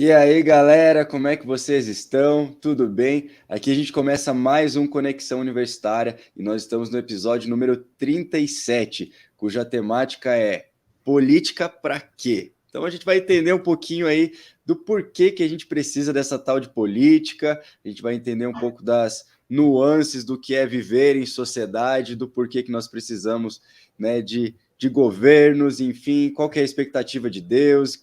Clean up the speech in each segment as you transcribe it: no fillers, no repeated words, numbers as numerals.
E aí, galera, como é que vocês estão? Tudo bem? Aqui a gente começa mais um Conexão Universitária e nós estamos no episódio número 37, cuja temática é Política para quê? Então a gente vai entender um pouquinho aí do porquê que a gente precisa dessa tal de política, a gente vai entender um pouco das nuances do que é viver em sociedade, do porquê que nós precisamos, né, de governos, enfim, qual que é a expectativa de Deus,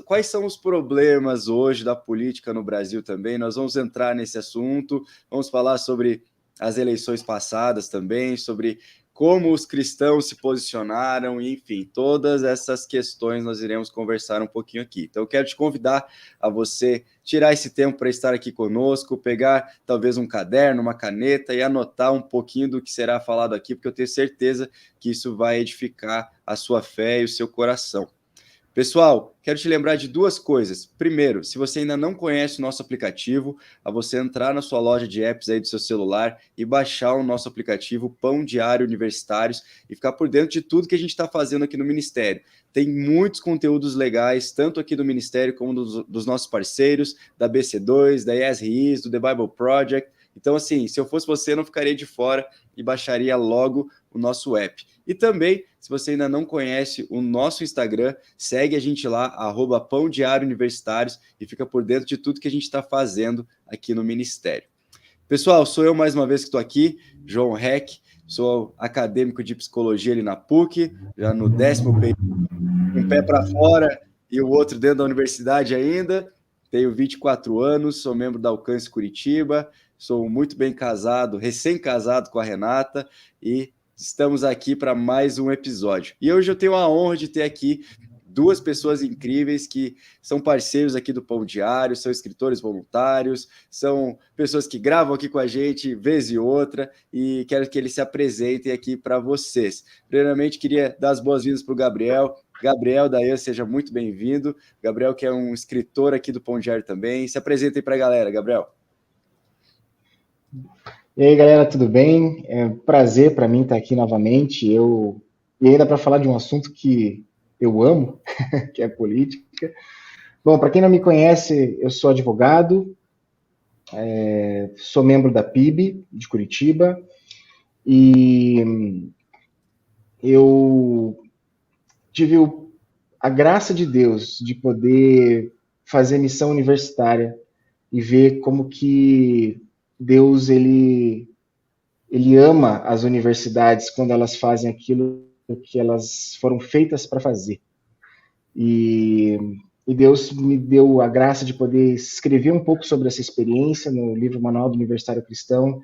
quais são os problemas hoje da política no Brasil também? Nós vamos entrar nesse assunto, vamos falar sobre as eleições passadas também, sobre como os cristãos se posicionaram, enfim, todas essas questões nós iremos conversar um pouquinho aqui. Então, eu quero te convidar a você tirar esse tempo para estar aqui conosco, pegar talvez um caderno, uma caneta e anotar um pouquinho do que será falado aqui, porque eu tenho certeza que isso vai edificar a sua fé e o seu coração. Pessoal, quero te lembrar de duas coisas. Primeiro, se você ainda não conhece o nosso aplicativo, a você entrar na sua loja de apps aí do seu celular e baixar o nosso aplicativo Pão Diário Universitários e ficar por dentro de tudo que a gente está fazendo aqui no Ministério. Tem muitos conteúdos legais, tanto aqui do Ministério como dos nossos parceiros, da BC2, da ESRIs, do The Bible Project. Então, assim, se eu fosse você, eu não ficaria de fora e baixaria logo o nosso app. E também, se você ainda não conhece o nosso Instagram, segue a gente lá, @Pão Diário Universitários, e fica por dentro de tudo que a gente está fazendo aqui no Ministério. Pessoal, sou eu mais uma vez que estou aqui, João Heck, sou acadêmico de psicologia ali na PUC, já no 10º período, um pé para fora e o outro dentro da universidade ainda. Tenho 24 anos, sou membro da Alcance Curitiba, sou muito bem casado, recém-casado com a Renata, e estamos aqui para mais um episódio. E hoje eu tenho a honra de ter aqui duas pessoas incríveis que são parceiros aqui do Pão Diário, são escritores voluntários, são pessoas que gravam aqui com a gente vez e outra, e quero que eles se apresentem aqui para vocês. Primeiramente, queria dar as boas-vindas para o Gabriel. Gabriel Dayan, seja muito bem-vindo. Gabriel, que é um escritor aqui do Pão Diário também. Se apresente aí para a galera, Gabriel. E aí, galera, tudo bem? É um prazer para mim estar aqui novamente. E ainda para falar de um assunto que eu amo, que é política. Bom, para quem não me conhece, eu sou advogado, sou membro da PIB de Curitiba e eu tive a graça de Deus de poder fazer missão universitária e ver como que Deus ele ama as universidades quando elas fazem aquilo que elas foram feitas para fazer. E, e Deus me deu a graça de poder escrever um pouco sobre essa experiência no livro Manual do Universitário Cristão,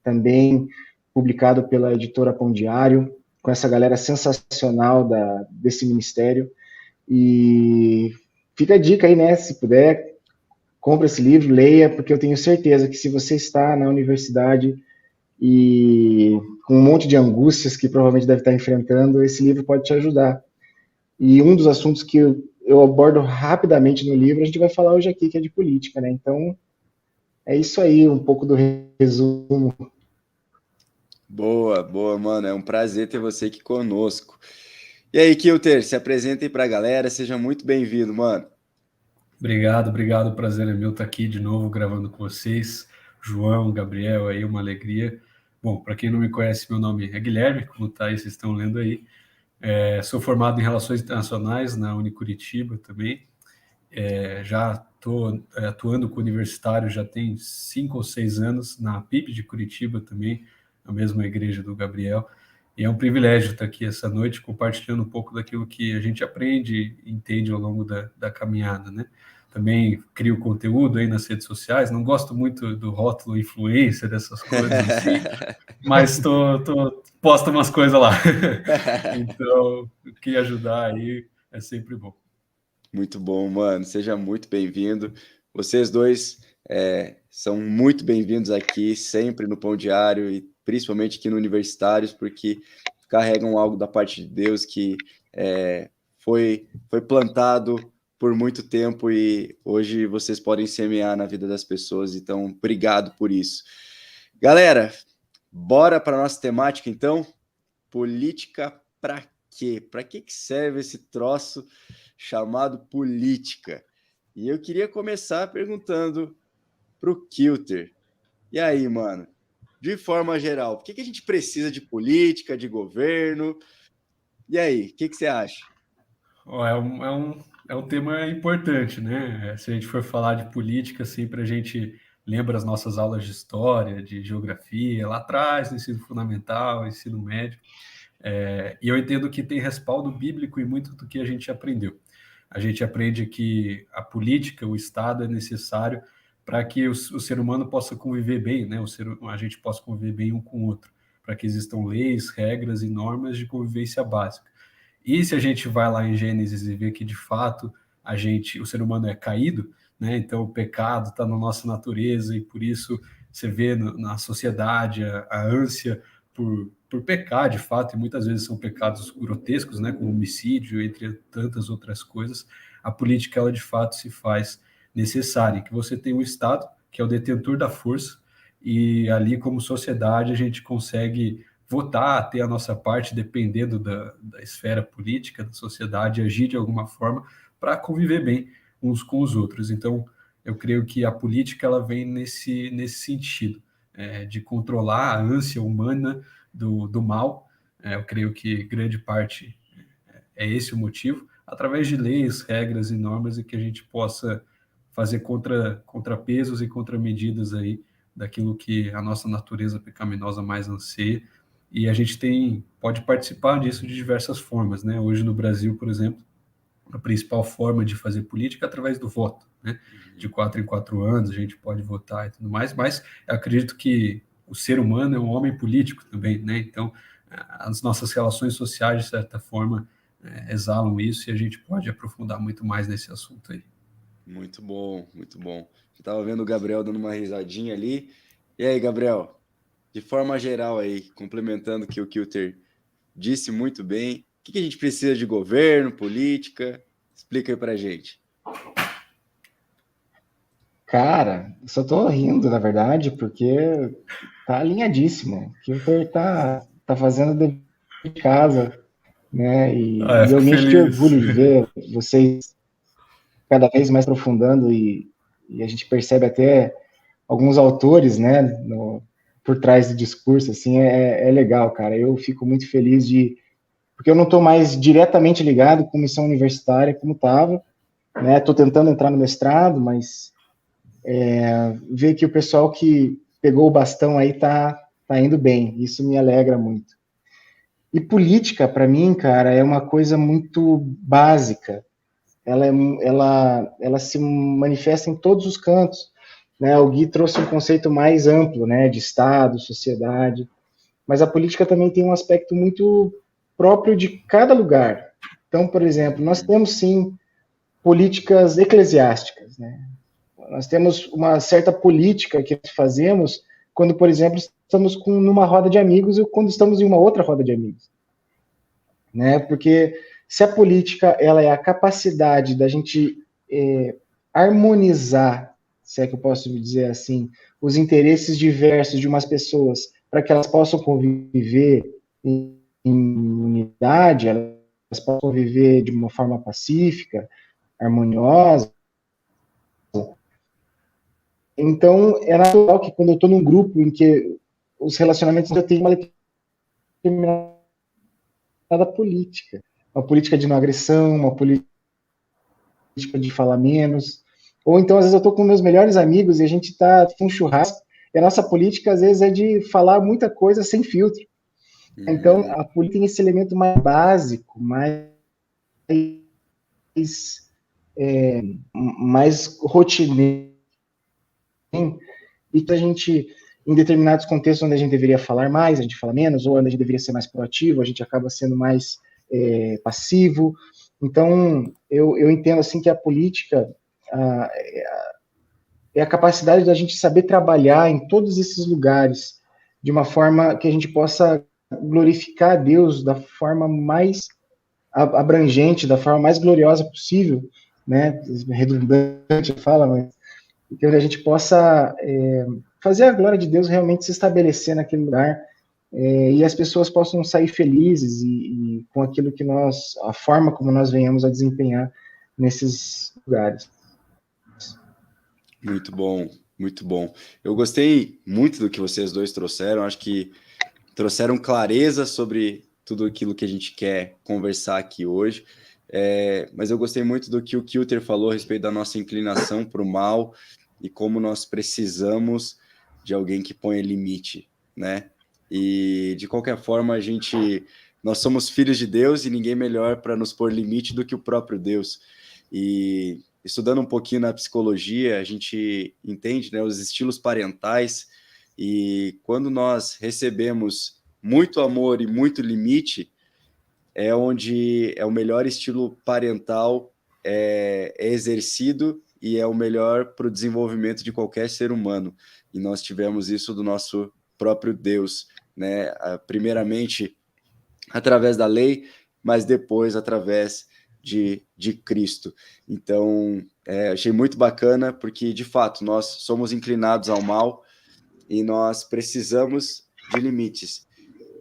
também publicado pela editora Pão Diário, com essa galera sensacional desse ministério. E fica a dica aí, né? Se puder, compra esse livro, leia, porque eu tenho certeza que se você está na universidade e com um monte de angústias que provavelmente deve estar enfrentando, esse livro pode te ajudar. E um dos assuntos que eu abordo rapidamente no livro, a gente vai falar hoje aqui, que é de política, né? Então, é isso aí, um pouco do resumo. Boa, boa, mano. É um prazer ter você aqui conosco. E aí, Kilter, se apresentem para a galera. Seja muito bem-vindo, mano. Obrigado, obrigado. O prazer é meu estar aqui de novo gravando com vocês. João, Gabriel, aí uma alegria. Bom, para quem não me conhece, meu nome é Guilherme, como tá aí, vocês estão lendo aí. Sou formado em Relações Internacionais na Unicuritiba também. Já estou atuando com universitário já tem 5 ou 6 anos na PIB de Curitiba também, a mesma igreja do Gabriel. E é um privilégio estar aqui essa noite compartilhando um pouco daquilo que a gente aprende e entende ao longo da caminhada, né? Também crio conteúdo aí nas redes sociais, não gosto muito do rótulo influencer, dessas coisas assim, mas posto umas coisas lá. Então, o que ajudar aí é sempre bom. Muito bom, mano. Seja muito bem-vindo. Vocês dois são muito bem-vindos aqui, sempre no Pão Diário e principalmente aqui no Universitários, porque carregam algo da parte de Deus que foi plantado por muito tempo e hoje vocês podem semear na vida das pessoas. Então, obrigado por isso. Galera, bora para a nossa temática, então. Política para quê? Para que serve esse troço chamado política? E eu queria começar perguntando para o Kilter. E aí, mano, de forma geral, por que a gente precisa de política, de governo? E aí, o que você acha? É um tema importante, né? Se a gente for falar de política, sempre a gente lembra as nossas aulas de história, de geografia, lá atrás, no ensino fundamental, ensino médio. E eu entendo que tem respaldo bíblico em muito do que a gente aprendeu. A gente aprende que a política, o Estado é necessário para que o ser humano possa conviver bem, né? A gente possa conviver bem um com o outro, para que existam leis, regras e normas de convivência básica. E se a gente vai lá em Gênesis e vê que de fato o ser humano é caído, né? Então o pecado está na nossa natureza e por isso você vê na sociedade a ânsia por pecar, de fato, e muitas vezes são pecados grotescos, né? Como homicídio, entre tantas outras coisas. A política, ela de fato se faz necessária, que você tem o Estado, que é o detentor da força, e ali como sociedade a gente consegue votar, ter a nossa parte, dependendo da esfera política, da sociedade, agir de alguma forma para conviver bem uns com os outros. Então, eu creio que a política ela vem nesse sentido, de controlar a ânsia humana do mal. Eu creio que grande parte é esse o motivo, através de leis, regras e normas, e que a gente possa fazer contrapesos e contramedidas aí daquilo que a nossa natureza pecaminosa mais anseia. E a gente pode participar disso de diversas formas, né? Hoje no Brasil, por exemplo, a principal forma de fazer política é através do voto, né? De 4 em 4 anos a gente pode votar e tudo mais, mas eu acredito que o ser humano é um homem político também, né? Então, as nossas relações sociais, de certa forma, exalam isso e a gente pode aprofundar muito mais nesse assunto aí. Muito bom, muito bom. Eu estava vendo o Gabriel dando uma risadinha ali. E aí, Gabriel? De forma geral aí, complementando o que o Kilter disse muito bem, o que a gente precisa de governo, política? Explica aí pra gente. Cara, eu só tô rindo, na verdade, porque tá alinhadíssimo. O Kilter tá fazendo dever de casa, né? E eu Fico me encho de feliz. orgulho de ver vocês cada vez mais aprofundando e a gente percebe até alguns autores, né, por trás do discurso, assim, é legal, cara. Eu fico muito feliz porque eu não estou mais diretamente ligado com missão universitária como estava, né? Estou tentando entrar no mestrado, mas ver que o pessoal que pegou o bastão aí tá indo bem. Isso me alegra muito. E política, para mim, cara, é uma coisa muito básica. Ela se manifesta em todos os cantos, né? O Gui trouxe um conceito mais amplo, né, de Estado, sociedade, mas a política também tem um aspecto muito próprio de cada lugar. Então, por exemplo, nós temos sim políticas eclesiásticas, né? Nós temos uma certa política que fazemos quando, por exemplo, estamos numa roda de amigos ou quando estamos em uma outra roda de amigos, né? Porque se a política ela é a capacidade da gente harmonizar, se é que eu posso dizer assim, os interesses diversos de umas pessoas para que elas possam conviver em unidade, elas possam conviver de uma forma pacífica, harmoniosa. Então, é natural que quando eu estou num grupo em que os relacionamentos eu tenho uma determinada política, uma política de não agressão, uma política de falar menos, ou então às vezes eu estou com meus melhores amigos e a gente está com um churrasco, e a nossa política às vezes é de falar muita coisa sem filtro. Então a política tem esse elemento mais básico, mais rotineiro, e que a gente, em determinados contextos onde a gente deveria falar mais, a gente fala menos, ou onde a gente deveria ser mais proativo, a gente acaba sendo mais passivo. Então, eu entendo assim que a política é a capacidade da gente saber trabalhar em todos esses lugares de uma forma que a gente possa glorificar a Deus da forma mais abrangente, da forma mais gloriosa possível, né? Redundante fala, mas que a gente possa fazer a glória de Deus realmente se estabelecer naquele lugar e as pessoas possam sair felizes e com aquilo que a forma como nós venhamos a desempenhar nesses lugares. Muito bom, muito bom. Eu gostei muito do que vocês dois trouxeram, acho que trouxeram clareza sobre tudo aquilo que a gente quer conversar aqui hoje. Mas eu gostei muito do que o Kilter falou a respeito da nossa inclinação para o mal e como nós precisamos de alguém que ponha limite, né? E de qualquer forma, nós somos filhos de Deus e ninguém melhor para nos pôr limite do que o próprio Deus. E estudando um pouquinho na psicologia, a gente entende, né, os estilos parentais, e quando nós recebemos muito amor e muito limite, é onde é o melhor estilo parental é exercido e é o melhor para o desenvolvimento de qualquer ser humano. E nós tivemos isso do nosso próprio Deus, né? Primeiramente através da lei, mas depois através de Cristo. Então, achei muito bacana, porque, de fato, nós somos inclinados ao mal e nós precisamos de limites.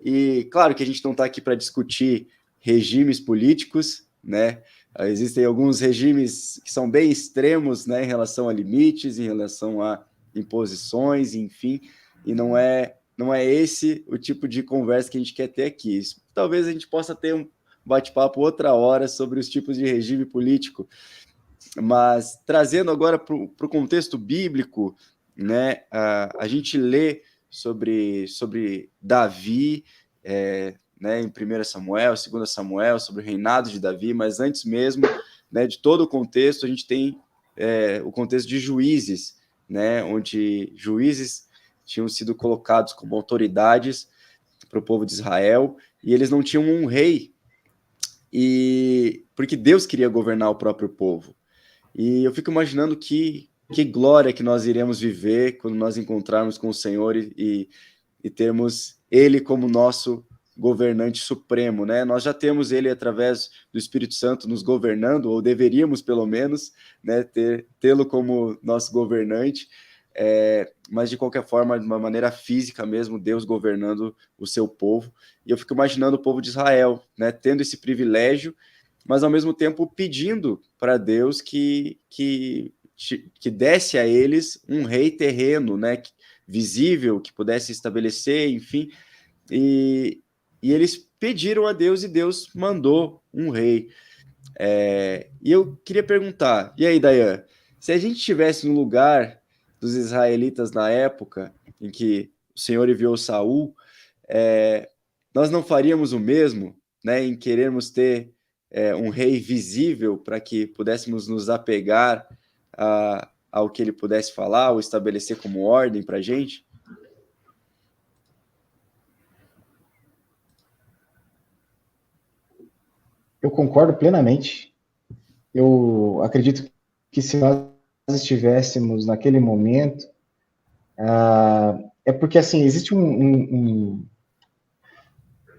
E, claro, que a gente não está aqui para discutir regimes políticos, né? Existem alguns regimes que são bem extremos, né, em relação a limites, em relação a imposições, enfim, e não é esse o tipo de conversa que a gente quer ter aqui. Talvez a gente possa ter um bate-papo outra hora sobre os tipos de regime político, mas trazendo agora para o contexto bíblico, né, a gente lê sobre Davi, né, em 1 Samuel, 2 Samuel, sobre o reinado de Davi, mas antes mesmo, né, de todo o contexto, a gente tem o contexto de Juízes, né, onde juízes tinham sido colocados como autoridades para o povo de Israel, e eles não tinham um rei, porque Deus queria governar o próprio povo. E eu fico imaginando que glória que nós iremos viver quando nós encontrarmos com o Senhor e termos Ele como nosso governante supremo, né? Nós já temos Ele através do Espírito Santo nos governando, ou deveríamos pelo menos, né, tê-lo como nosso governante, mas de qualquer forma, de uma maneira física mesmo, Deus governando o seu povo. E eu fico imaginando o povo de Israel, né, tendo esse privilégio, mas ao mesmo tempo pedindo para Deus que desse a eles um rei terreno, né, visível, que pudesse estabelecer, enfim, e eles pediram a Deus e Deus mandou um rei. E eu queria perguntar, e aí, Dayan, se a gente estivesse no lugar dos israelitas na época em que o Senhor enviou Saul, nós não faríamos o mesmo, né, em querermos ter um rei visível para que pudéssemos nos apegar ao que ele pudesse falar ou estabelecer como ordem para a gente? Eu concordo plenamente. Eu acredito que se nós estivéssemos naquele momento, é porque, assim, existe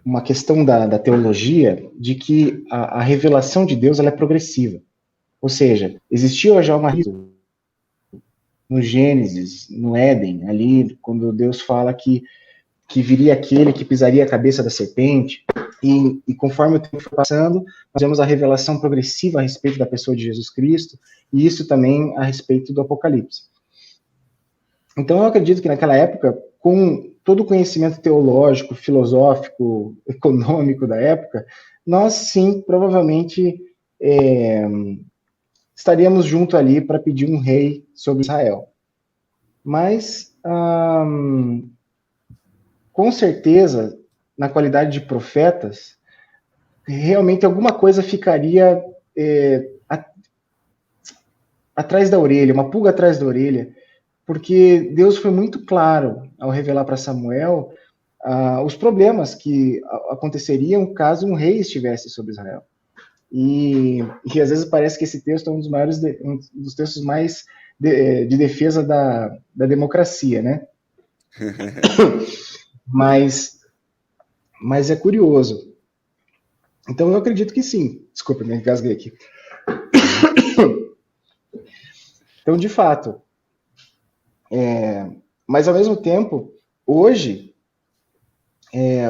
uma questão da teologia de que a revelação de Deus ela é progressiva. Ou seja, existia já uma no Gênesis, no Éden, ali, quando Deus fala que viria aquele que pisaria a cabeça da serpente, e conforme o tempo foi passando, nós vemos a revelação progressiva a respeito da pessoa de Jesus Cristo, e isso também a respeito do Apocalipse. Então, eu acredito que naquela época, com todo o conhecimento teológico, filosófico, econômico da época, nós, sim, provavelmente estaríamos junto ali para pedir um rei sobre Israel. Mas, com certeza, na qualidade de profetas, realmente alguma coisa ficaria atrás da orelha, uma pulga atrás da orelha, porque Deus foi muito claro ao revelar para Samuel os problemas que aconteceriam caso um rei estivesse sobre Israel. E às vezes parece que esse texto é um dos textos mais de defesa da democracia, né? Mas é curioso. Então eu acredito que sim. Desculpa, me engasguei aqui. Então, de fato, mas ao mesmo tempo, hoje,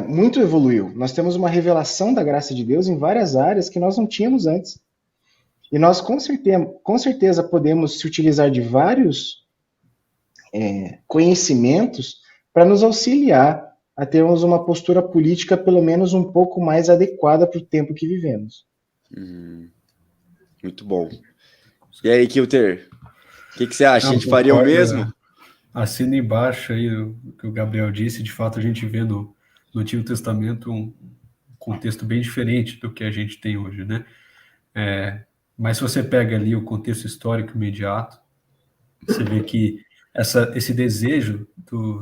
muito evoluiu. Nós temos uma revelação da graça de Deus em várias áreas que nós não tínhamos antes. E nós com certeza podemos se utilizar de vários conhecimentos para nos auxiliar a termos uma postura política pelo menos um pouco mais adequada para o tempo que vivemos. Muito bom. E aí, Kilter, o que você acha? Não, A gente faria o mesmo? Assina embaixo aí o que o Gabriel disse. De fato, a gente vê no Antigo Testamento um contexto bem diferente do que a gente tem hoje, né? Mas se você pega ali o contexto histórico imediato, você vê que esse desejo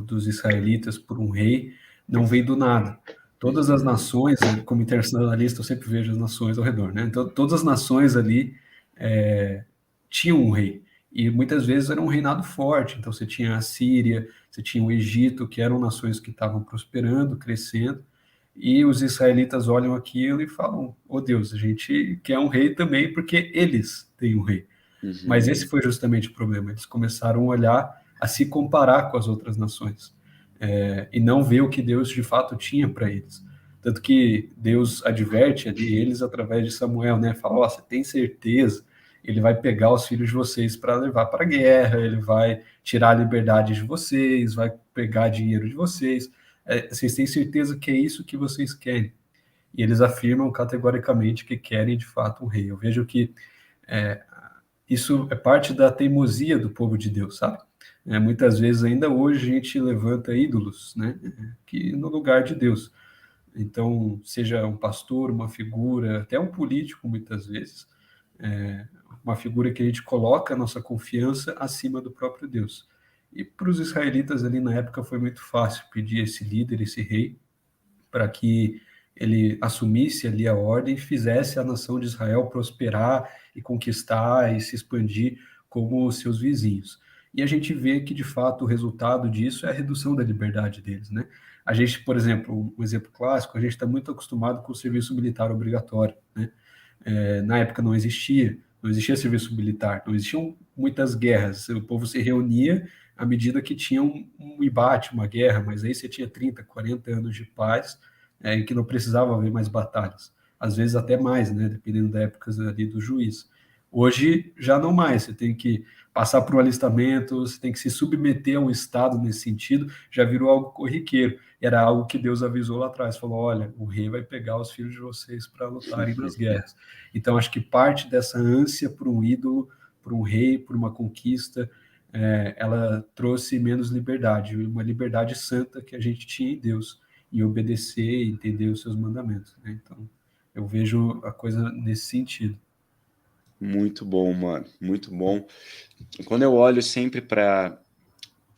dos israelitas por um rei não vem do nada. Todas as nações, como internacionalista, eu sempre vejo as nações ao redor, né? Então, todas as nações ali tinham um rei. E muitas vezes era um reinado forte. Então, você tinha a Síria, você tinha o Egito, que eram nações que estavam prosperando, crescendo. E os israelitas olham aquilo e falam: oh Deus, a gente quer um rei também, porque eles têm um rei. Mas esse foi justamente o problema. Eles começaram a olhar, a se comparar com as outras nações, e não ver o que Deus de fato tinha para eles. Tanto que Deus adverte ali eles através de Samuel, né? Fala: oh, você tem certeza? Ele vai pegar os filhos de vocês para levar para a guerra, ele vai tirar a liberdade de vocês, vai pegar dinheiro de vocês. Vocês têm certeza que é isso que vocês querem? E eles afirmam categoricamente que querem de fato um rei. Eu vejo que isso é parte da teimosia do povo de Deus, sabe? Muitas vezes, ainda hoje, a gente levanta ídolos, né? Que no lugar de Deus. Então, seja um pastor, uma figura, até um político, muitas vezes, uma figura que a gente coloca a nossa confiança acima do próprio Deus. E para os israelitas ali na época foi muito fácil pedir esse líder, esse rei, para que ele assumisse ali a ordem e fizesse a nação de Israel prosperar e conquistar e se expandir como os seus vizinhos. E a gente vê que, de fato, o resultado disso é a redução da liberdade deles, né? A gente, por exemplo, um exemplo clássico, a gente está muito acostumado com o serviço militar obrigatório, né? Na época não existia serviço militar, não existiam muitas guerras, o povo se reunia à medida que tinha um embate, uma guerra, mas aí você tinha 30, 40 anos de paz, em que não precisava haver mais batalhas, às vezes até mais, né, dependendo da época ali do juiz. Hoje já não mais, você tem que passar por um alistamento, você tem que se submeter a um Estado nesse sentido, já virou algo corriqueiro. Era algo que Deus avisou lá atrás, falou: olha, o rei vai pegar os filhos de vocês para lutarem nas guerras. Então, acho que parte dessa ânsia por um ídolo, por um rei, por uma conquista, ela trouxe menos liberdade, uma liberdade santa que a gente tinha em Deus, em obedecer e entender os seus mandamentos, né? Então, eu vejo a coisa nesse sentido. Muito bom, mano, muito bom. Quando eu olho sempre para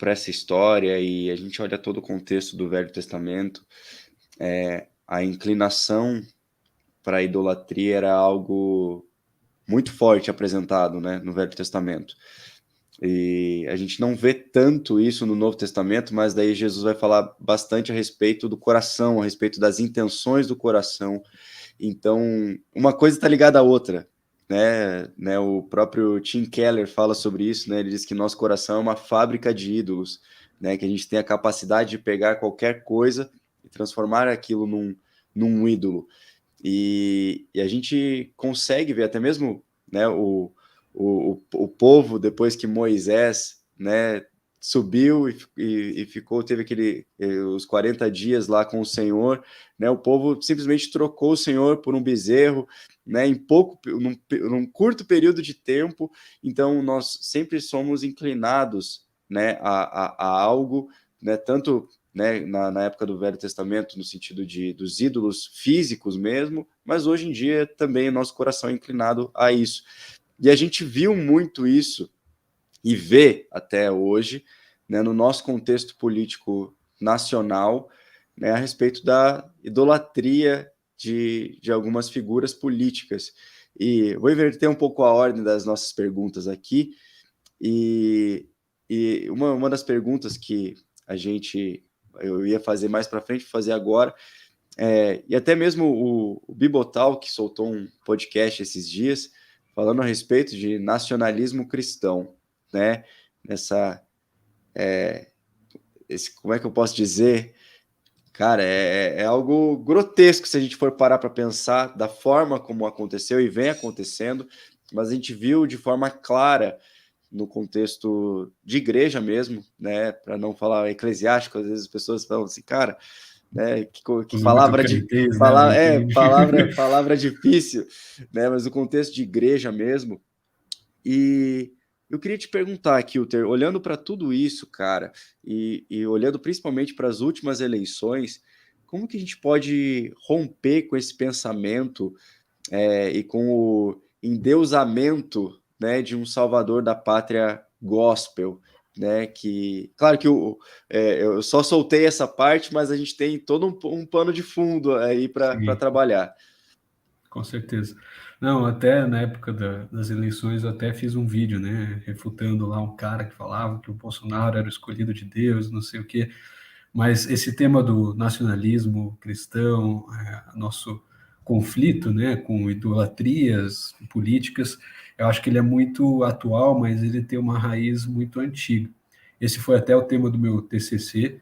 essa história e a gente olha todo o contexto do Velho Testamento, a inclinação para a idolatria era algo muito forte apresentado, né, no Velho Testamento. E a gente não vê tanto isso no Novo Testamento, mas daí Jesus vai falar bastante a respeito do coração, a respeito das intenções do coração. Então, uma coisa está ligada à outra, né? O próprio Tim Keller fala sobre isso, né? Ele diz que nosso coração é uma fábrica de ídolos, né? Que a gente tem a capacidade de pegar qualquer coisa e transformar aquilo num ídolo. E a gente consegue ver até mesmo, né, o povo, depois que Moisés, né, subiu e ficou, teve os 40 dias lá com o Senhor, né, o povo simplesmente trocou o Senhor por um bezerro, né, num curto período de tempo. Então nós sempre somos inclinados, né, a algo, né, tanto, né, na época do Velho Testamento, no sentido dos ídolos físicos mesmo, mas hoje em dia também o nosso coração é inclinado a isso. E a gente viu muito isso e vê até hoje, né, no nosso contexto político nacional, né, a respeito da idolatria de algumas figuras políticas. E vou inverter um pouco a ordem das nossas perguntas aqui, e uma das perguntas que eu ia fazer mais para frente, vou fazer agora, e até mesmo o Bibotal, que soltou um podcast esses dias, falando a respeito de nacionalismo cristão, né? Como é que eu posso dizer? Cara, é algo grotesco se a gente for parar para pensar da forma como aconteceu e vem acontecendo, mas a gente viu de forma clara no contexto de igreja mesmo, né, para não falar eclesiástico, às vezes as pessoas falam assim, cara, né, que palavra de palavra difícil, né, mas no contexto de igreja mesmo. E eu queria te perguntar, Kilter, olhando para tudo isso, cara, e olhando principalmente para as últimas eleições, como que a gente pode romper com esse pensamento e com o endeusamento, né, de um salvador da pátria gospel, né, que, claro que eu só soltei essa parte, mas a gente tem todo um pano de fundo aí para trabalhar. Com certeza. Não, até na época das eleições eu até fiz um vídeo, né, refutando lá um cara que falava que o Bolsonaro era o escolhido de Deus, não sei o quê, mas esse tema do nacionalismo cristão, nosso conflito, né, com idolatrias políticas, eu acho que ele é muito atual, mas ele tem uma raiz muito antiga. Esse foi até o tema do meu TCC,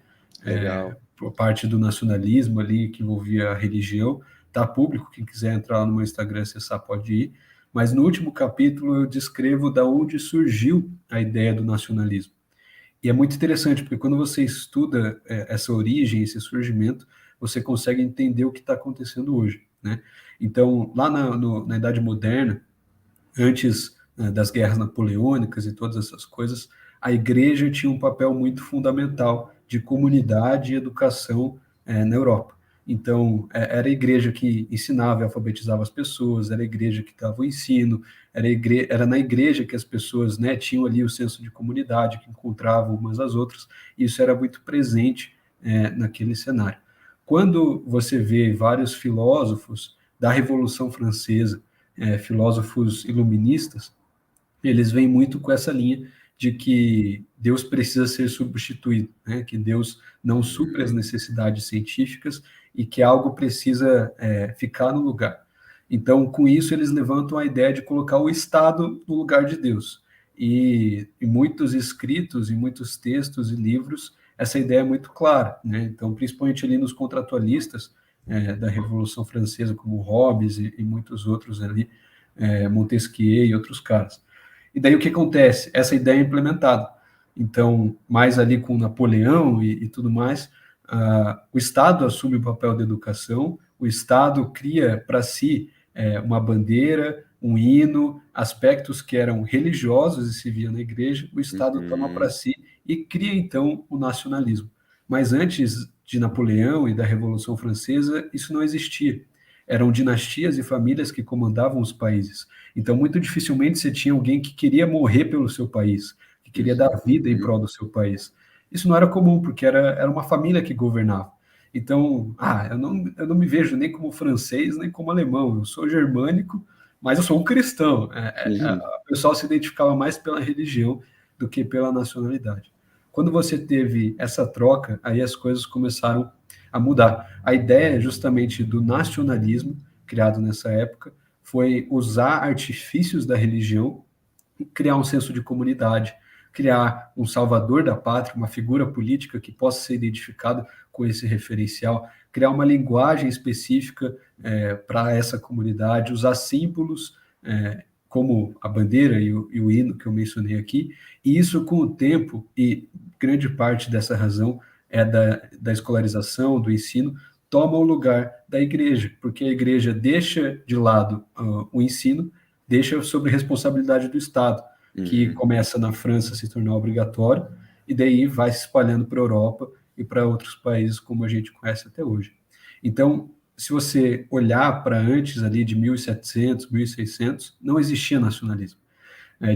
por parte do nacionalismo ali, que envolvia a religião. Tá público, quem quiser entrar lá no meu Instagram, acessar, pode ir. Mas no último capítulo eu descrevo da onde surgiu a ideia do nacionalismo. E é muito interessante, porque quando você estuda essa origem, esse surgimento, você consegue entender o que está acontecendo hoje, né? Então, lá na Idade Moderna, antes das guerras napoleônicas e todas essas coisas, a igreja tinha um papel muito fundamental de comunidade e educação na Europa. Então, era a igreja que ensinava e alfabetizava as pessoas, era a igreja que dava o ensino, era na igreja que as pessoas, né, tinham ali o senso de comunidade, que encontravam umas às outras, e isso era muito presente naquele cenário. Quando você vê vários filósofos da Revolução Francesa, filósofos iluministas, eles vêm muito com essa linha de que Deus precisa ser substituído, né? Que Deus não supre as necessidades científicas e que algo precisa ficar no lugar. Então, com isso, eles levantam a ideia de colocar o Estado no lugar de Deus. E em muitos escritos, em muitos textos e livros, essa ideia é muito clara, né? Então, principalmente ali nos contratualistas da Revolução Francesa, como Hobbes e muitos outros ali, Montesquieu e outros caras. E daí o que acontece? Essa ideia é implementada. Então, mais ali com Napoleão e tudo mais, o Estado assume o papel da educação, o Estado cria para si uma bandeira, um hino, aspectos que eram religiosos e se via na igreja, o Estado toma para si e cria, então, o nacionalismo. Mas antes de Napoleão e da Revolução Francesa, isso não existia. Eram dinastias e famílias que comandavam os países. Então, muito dificilmente você tinha alguém que queria morrer pelo seu país, que queria dar vida em prol do seu país. Isso não era comum, porque era uma família que governava. Então, eu não me vejo nem como francês, nem como alemão. Eu sou germânico, mas eu sou um cristão. O pessoal se identificava mais pela religião do que pela nacionalidade. Quando você teve essa troca, aí as coisas começaram a mudar. A ideia justamente do nacionalismo, criado nessa época, foi usar artifícios da religião, criar um senso de comunidade, criar um salvador da pátria, uma figura política que possa ser identificada com esse referencial, criar uma linguagem específica para essa comunidade, usar símbolos como a bandeira e o hino que eu mencionei aqui, e isso com o tempo, e grande parte dessa razão é da escolarização, do ensino, toma o lugar da igreja, porque a igreja deixa de lado o ensino, deixa sobre responsabilidade do Estado, que começa na França a se tornar obrigatório, e daí vai se espalhando para a Europa e para outros países como a gente conhece até hoje. Então, se você olhar para antes ali de 1700, 1600, não existia nacionalismo.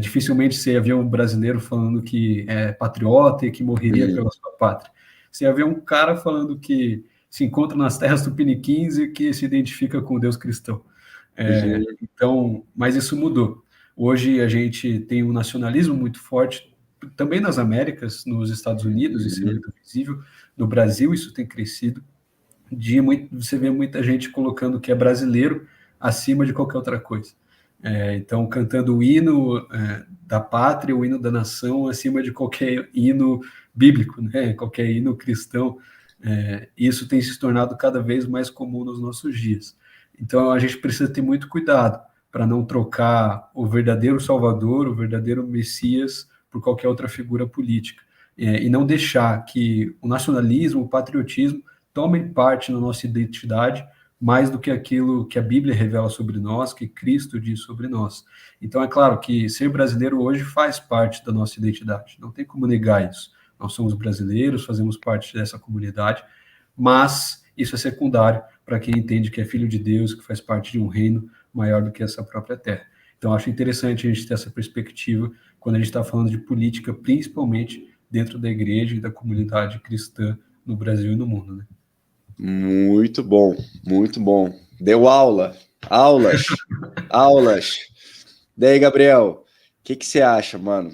Dificilmente você ia ver um brasileiro falando que é patriota e que morreria pela sua pátria. Você ia ver um cara falando que se encontra nas terras tupiniquins e que se identifica com o Deus cristão. Então, mas isso mudou. Hoje a gente tem um nacionalismo muito forte, também nas Américas, nos Estados Unidos, isso é muito visível. No Brasil isso tem crescido. Você vê muita gente colocando que é brasileiro acima de qualquer outra coisa. Então, cantando o hino da pátria, o hino da nação, acima de qualquer hino bíblico, né? Qualquer hino cristão. Isso tem se tornado cada vez mais comum nos nossos dias. Então, a gente precisa ter muito cuidado, para não trocar o verdadeiro Salvador, o verdadeiro Messias, por qualquer outra figura política. E não deixar que o nacionalismo, o patriotismo, tomem parte na nossa identidade, mais do que aquilo que a Bíblia revela sobre nós, que Cristo diz sobre nós. Então, é claro que ser brasileiro hoje faz parte da nossa identidade, não tem como negar isso. Nós somos brasileiros, fazemos parte dessa comunidade, mas isso é secundário para quem entende que é filho de Deus, que faz parte de um reino maior do que essa própria terra. Então, acho interessante a gente ter essa perspectiva quando a gente está falando de política, principalmente dentro da igreja e da comunidade cristã no Brasil e no mundo, né? Muito bom, muito bom. Deu aulas. Daí, Gabriel, o que você acha, mano,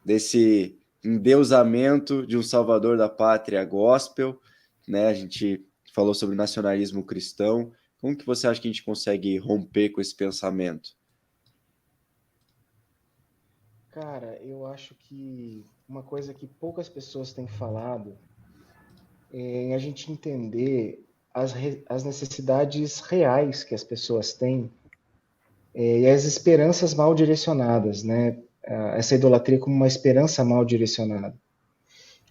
desse endeusamento de um salvador da pátria gospel, né? A gente falou sobre nacionalismo cristão. Como que você acha que a gente consegue romper com esse pensamento? Cara, eu acho que uma coisa que poucas pessoas têm falado é a gente entender as necessidades reais que as pessoas têm e as esperanças mal direcionadas, né? Essa idolatria como uma esperança mal direcionada.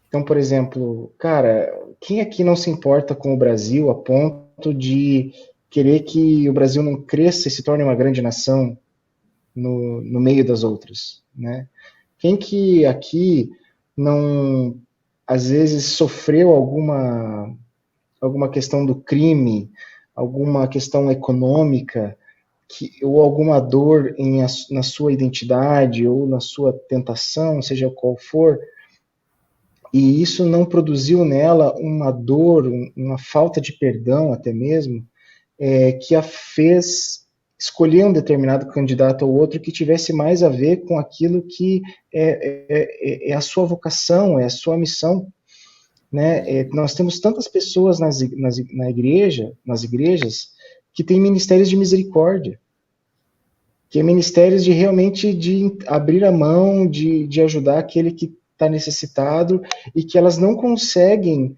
Então, por exemplo, cara, quem aqui não se importa com o Brasil a ponto de querer que o Brasil não cresça e se torne uma grande nação no meio das outras, né? Quem que aqui não, às vezes, sofreu alguma questão do crime, alguma questão econômica, ou alguma dor na sua identidade, ou na sua tentação, seja qual for, e isso não produziu nela uma dor, uma falta de perdão até mesmo, que a fez escolher um determinado candidato ou outro que tivesse mais a ver com aquilo que é a sua vocação, é a sua missão, né? Nós temos tantas pessoas nas igrejas, que têm ministérios de misericórdia, que é ministérios de realmente de abrir a mão, de ajudar aquele que está necessitado, e que elas não conseguem,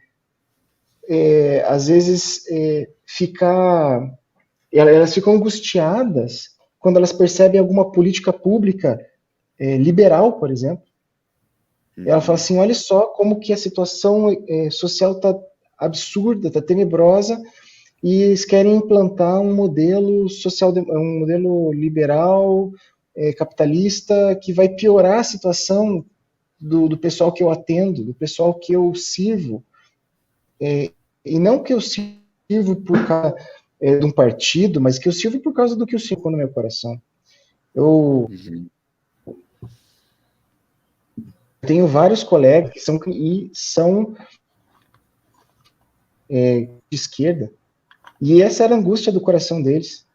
às vezes, elas ficam angustiadas quando elas percebem alguma política pública liberal, por exemplo. Ela fala assim, olha só como que a situação social está absurda, está tenebrosa, e eles querem implantar um modelo social, um modelo liberal, capitalista, que vai piorar a situação do pessoal que eu atendo, do pessoal que eu sirvo. E não que eu sirvo por causa de um partido, mas que eu sirvo por causa do que eu sinto no meu coração. Eu tenho vários colegas que são de esquerda, e essa era a angústia do coração deles,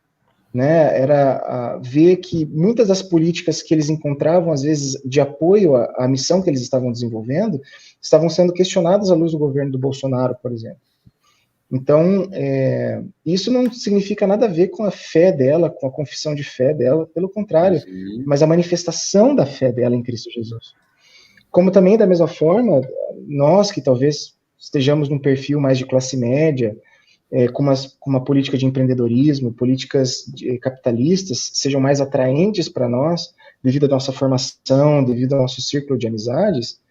né? Era ver que muitas das políticas que eles encontravam, às vezes, de apoio à missão que eles estavam desenvolvendo, estavam sendo questionadas à luz do governo do Bolsonaro, por exemplo. Então, isso não significa nada a ver com a fé dela, com a confissão de fé dela, pelo contrário, mas a manifestação da fé dela em Cristo Jesus. Como também, da mesma forma, nós que talvez estejamos num perfil mais de classe média, com uma política de empreendedorismo, políticas capitalistas, sejam mais atraentes para nós, devido à nossa formação, devido ao nosso círculo de amizades,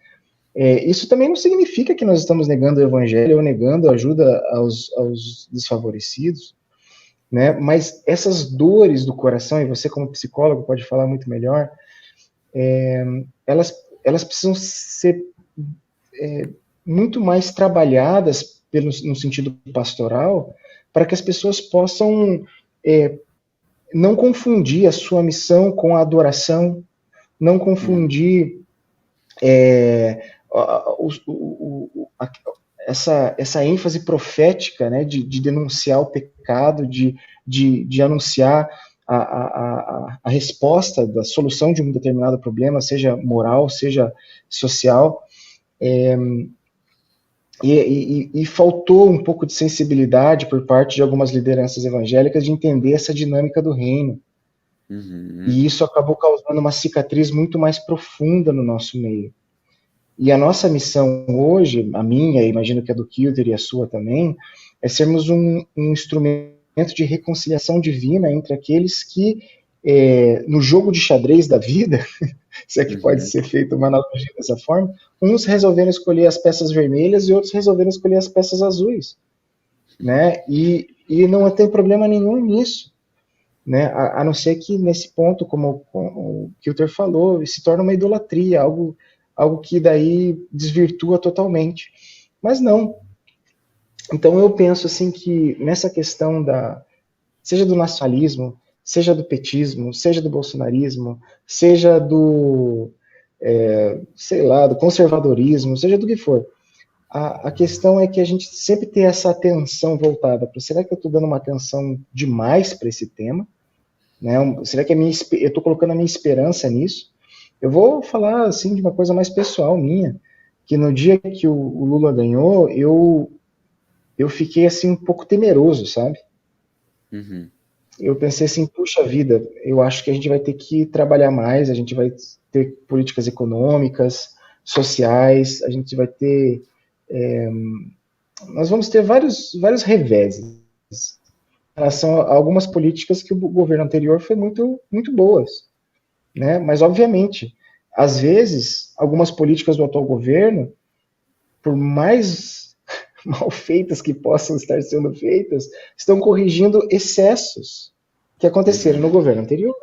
isso também não significa que nós estamos negando o evangelho ou negando a ajuda aos desfavorecidos, né? Mas essas dores do coração, e você como psicólogo pode falar muito melhor, elas precisam ser muito mais trabalhadas no sentido pastoral, para que as pessoas possam não confundir a sua missão com a adoração, não confundir essa ênfase profética, né, de denunciar o pecado, de anunciar a resposta da solução de um determinado problema, seja moral, seja social, e faltou um pouco de sensibilidade por parte de algumas lideranças evangélicas de entender essa dinâmica do reino. E isso acabou causando uma cicatriz muito mais profunda no nosso meio. E a nossa missão hoje, a minha, imagino que a do Kilter e a sua também, é sermos um instrumento de reconciliação divina entre aqueles que no jogo de xadrez da vida, se é que pode ser feita uma analogia dessa forma, uns resolveram escolher as peças vermelhas e outros resolveram escolher as peças azuis, né? E não tem problema nenhum nisso, né? A não ser que nesse ponto, como o Kilter falou, se torna uma idolatria, algo que daí desvirtua totalmente. Mas não. Então eu penso assim que nessa questão seja do nacionalismo, seja do petismo, seja do bolsonarismo, seja do, sei lá, do conservadorismo, seja do que for, a questão é que a gente sempre tem essa atenção voltada para, será que eu estou dando uma atenção demais para esse tema? Né? Será que eu estou colocando a minha esperança nisso? Eu vou falar assim de uma coisa mais pessoal minha, que no dia que o Lula ganhou, eu fiquei assim um pouco temeroso, sabe? Eu pensei assim, puxa vida, eu acho que a gente vai ter que trabalhar mais, a gente vai ter políticas econômicas, sociais, a gente vai ter nós vamos ter vários reveses em relação a algumas políticas que o governo anterior foi muito, muito boas, né? Mas, obviamente, às vezes, algumas políticas do atual governo, por mais mal feitas que possam estar sendo feitas, estão corrigindo excessos que aconteceram no governo anterior.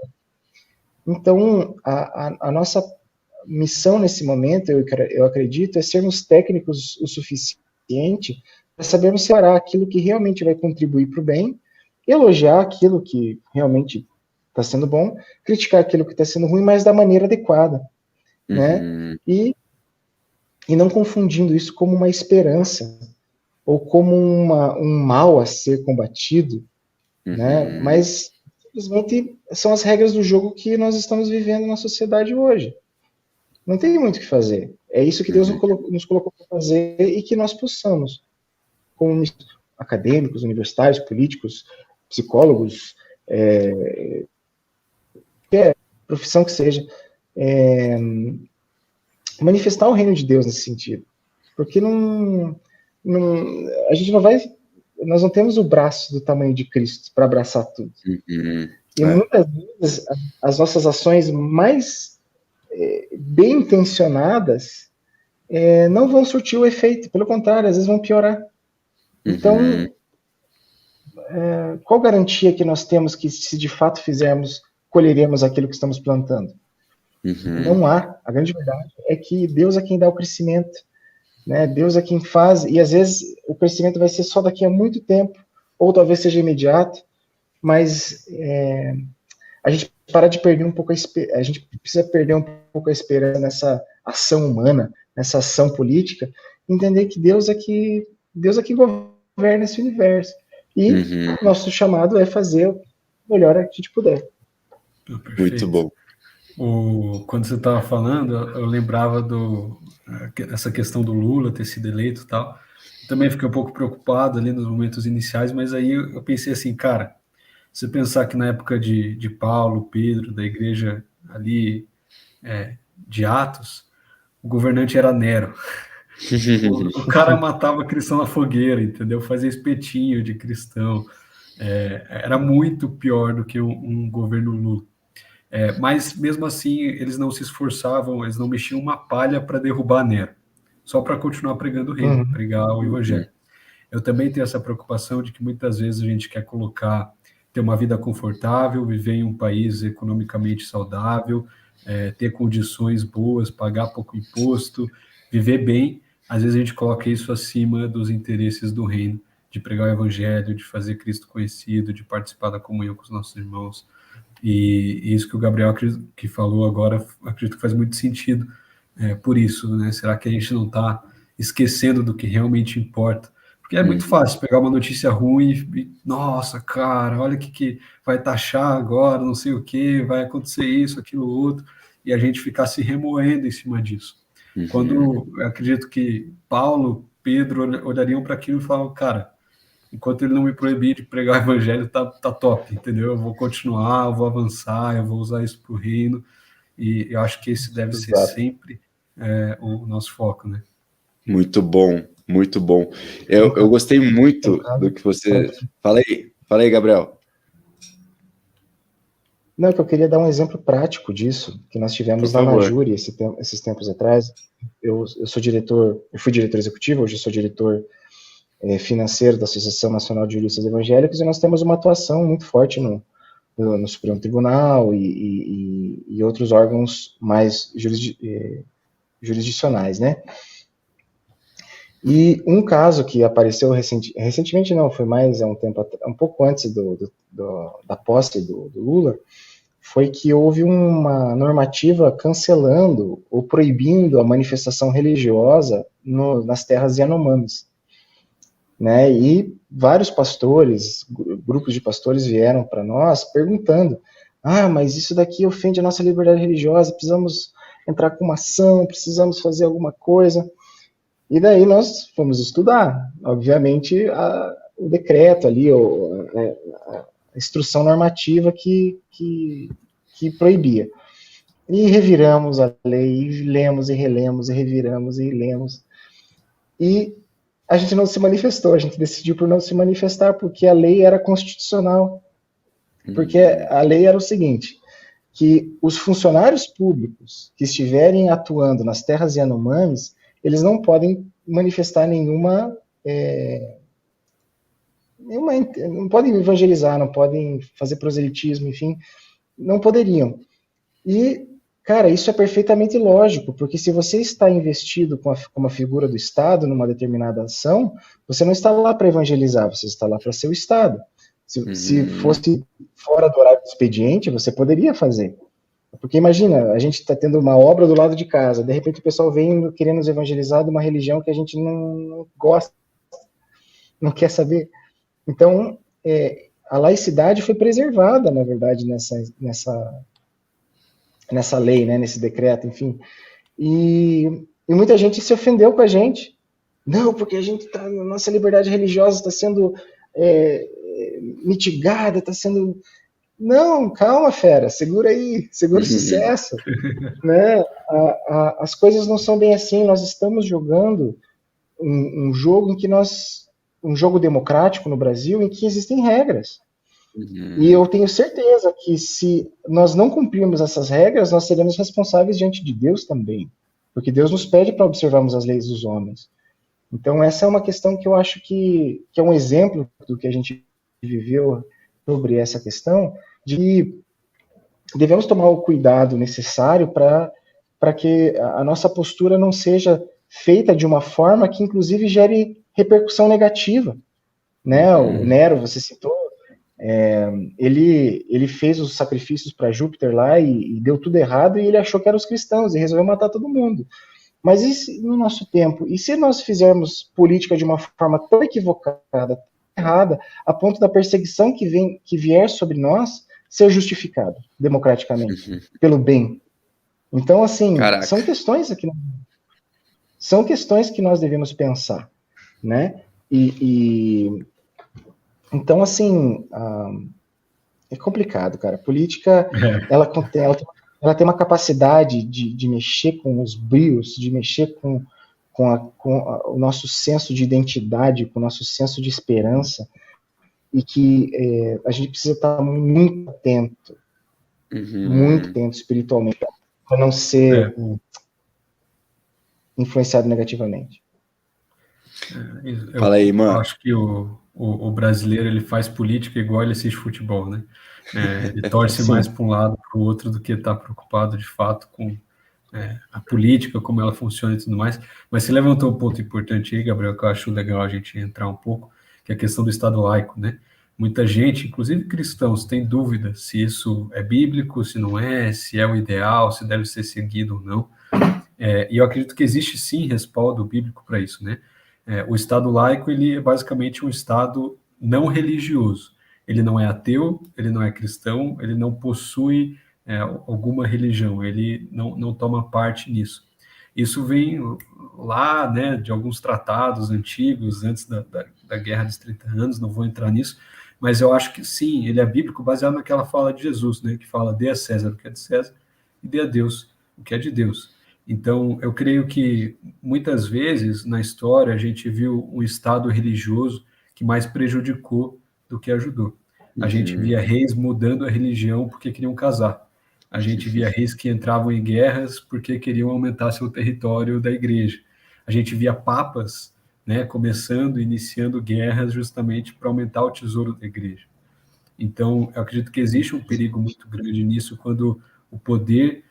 Então, a nossa missão nesse momento, eu acredito, é sermos técnicos o suficiente para sabermos separar aquilo que realmente vai contribuir para o bem, elogiar aquilo que realmente está sendo bom, criticar aquilo que está sendo ruim, mas da maneira adequada, né? E não confundindo isso como uma esperança ou como um mal a ser combatido, né? Mas simplesmente são as regras do jogo que nós estamos vivendo na sociedade hoje. Não tem muito o que fazer. É isso que Deus nos colocou para fazer e que nós possamos, como acadêmicos, universitários, políticos, psicólogos, qualquer profissão que seja, manifestar o reino de Deus nesse sentido. Porque a gente não vai, nós não temos o braço do tamanho de Cristo para abraçar tudo. E muitas vezes as nossas ações mais bem intencionadas não vão surtir o efeito, pelo contrário, às vezes vão piorar. Então, qual garantia que nós temos que, se de fato fizermos, colheremos aquilo que estamos plantando? Não há. A grande verdade é que Deus é quem dá o crescimento, né? Deus é quem faz, e às vezes o crescimento vai ser só daqui a muito tempo, ou talvez seja imediato, mas a gente a gente precisa perder um pouco a esperança nessa ação humana, nessa ação política, entender que Deus é que governa esse universo. E nosso chamado é fazer o melhor que a gente puder. Muito bom. Quando você estava falando, eu lembrava essa questão do Lula ter sido eleito e tal. Também fiquei um pouco preocupado ali nos momentos iniciais, mas aí eu pensei assim, cara, se você pensar que na época de Paulo, Pedro, da igreja ali de Atos, o governante era Nero. O cara matava cristão na fogueira, entendeu? Fazia espetinho de cristão. Era muito pior do que um governo Lula. Mas mesmo assim, eles não se esforçavam, eles não mexiam uma palha para derrubar Nero, só para continuar pregando o reino, pregar o evangelho. Eu também tenho essa preocupação de que muitas vezes a gente quer ter uma vida confortável, viver em um país economicamente saudável, ter condições boas, pagar pouco imposto, viver bem. Às vezes a gente coloca isso acima dos interesses do reino, de pregar o evangelho, de fazer Cristo conhecido, de participar da comunhão com os nossos irmãos. E isso que o Gabriel que falou agora, acredito que faz muito sentido por isso, né? Será que a gente não está esquecendo do que realmente importa? Porque é muito fácil pegar uma notícia ruim e nossa, cara, olha o que vai taxar agora, não sei o que, vai acontecer isso, aquilo, outro, e a gente ficar se remoendo em cima disso. Quando eu acredito que Paulo, Pedro olhariam para aquilo e falavam, cara, enquanto ele não me proibir de pregar o evangelho, tá top, entendeu? Eu vou continuar, eu vou avançar, eu vou usar isso para o reino, e eu acho que esse deve ser sempre o nosso foco, né? Muito bom, muito bom. Eu gostei muito do que você... Fala aí, Gabriel. Não, que eu queria dar um exemplo prático disso, que nós tivemos lá na Júri esses tempos atrás. Eu fui diretor executivo, hoje eu sou diretor financeiro da Associação Nacional de Juristas Evangélicos, e nós temos uma atuação muito forte no Supremo Tribunal e outros órgãos mais jurisdicionais, né? E um caso que apareceu recentemente não, foi mais um pouco antes da posse do Lula, foi que houve uma normativa cancelando ou proibindo a manifestação religiosa nas terras Yanomamis, né? E vários pastores, grupos de pastores vieram para nós perguntando: mas isso daqui ofende a nossa liberdade religiosa, precisamos entrar com uma ação, precisamos fazer alguma coisa. E daí nós fomos estudar, obviamente, o decreto ali, a instrução normativa que proibia. E reviramos a lei, e lemos e relemos, e reviramos e lemos. E a gente não se manifestou, a gente decidiu por não se manifestar, porque a lei era constitucional. Porque a lei era o seguinte, que os funcionários públicos que estiverem atuando nas terras Yanomamis, eles não podem manifestar nenhuma... não podem evangelizar, não podem fazer proselitismo, enfim, não poderiam. E, cara, isso é perfeitamente lógico, porque se você está investido com uma figura do Estado numa determinada ação, você não está lá para evangelizar, você está lá para ser o Estado. Se fosse fora do horário do expediente, você poderia fazer. Porque imagina, a gente está tendo uma obra do lado de casa, de repente o pessoal vem querendo nos evangelizar de uma religião que a gente não gosta, não quer saber. Então, a laicidade foi preservada, na verdade, nessa lei, né, nesse decreto, enfim. E muita gente se ofendeu com a gente. Não, porque a nossa liberdade religiosa está sendo mitigada, está sendo... Não, calma, fera, segura aí, segura o sucesso. Né? As coisas não são bem assim, nós estamos jogando um jogo em que um jogo democrático no Brasil em que existem regras. E eu tenho certeza que se nós não cumprirmos essas regras, nós seremos responsáveis diante de Deus também, porque Deus nos pede para observarmos as leis dos homens. Então essa é uma questão que eu acho que é um exemplo do que a gente viveu sobre essa questão, de devemos tomar o cuidado necessário para que a nossa postura não seja feita de uma forma que inclusive gere repercussão negativa, né? O Nero, você citou, ele fez os sacrifícios para Júpiter lá e deu tudo errado, e ele achou que eram os cristãos e resolveu matar todo mundo. Mas e se, no nosso tempo, e se nós fizermos política de uma forma tão equivocada, tão errada, a ponto da perseguição que vier sobre nós ser justificada democraticamente, pelo bem? Então, assim, Caraca. são questões que nós devemos pensar, né? Então, assim, é complicado, cara. Política, ela tem uma capacidade de mexer com os brios, de mexer com o nosso senso de identidade, com o nosso senso de esperança, e que a gente precisa estar muito atento espiritualmente, para não ser influenciado negativamente. Fala aí, mano. Eu acho que o brasileiro, ele faz política igual ele assiste futebol, né? Ele torce mais para um lado para o outro do que está preocupado de fato com a política, como ela funciona e tudo mais. Mas você levantou um ponto importante aí, Gabriel, que eu acho legal a gente entrar um pouco, que é a questão do Estado laico, né? Muita gente, inclusive cristãos, tem dúvida se isso é bíblico, se não é, se é o ideal, se deve ser seguido ou não. E eu acredito que existe sim respaldo bíblico para isso, né? O Estado laico, ele é basicamente um Estado não religioso. Ele não é ateu, ele não é cristão, ele não possui alguma religião, ele não toma parte nisso. Isso vem lá, né, de alguns tratados antigos, antes da Guerra dos 30 Anos, não vou entrar nisso, mas eu acho que sim, ele é bíblico baseado naquela fala de Jesus, né, que fala: dê a César o que é de César e dê a Deus o que é de Deus. Então, eu creio que muitas vezes na história a gente viu um Estado religioso que mais prejudicou do que ajudou. A gente via reis mudando a religião porque queriam casar. A gente via reis que entravam em guerras porque queriam aumentar seu território da igreja. A gente via papas, né, começando, iniciando guerras justamente para aumentar o tesouro da igreja. Então, eu acredito que existe um perigo muito grande nisso quando o poder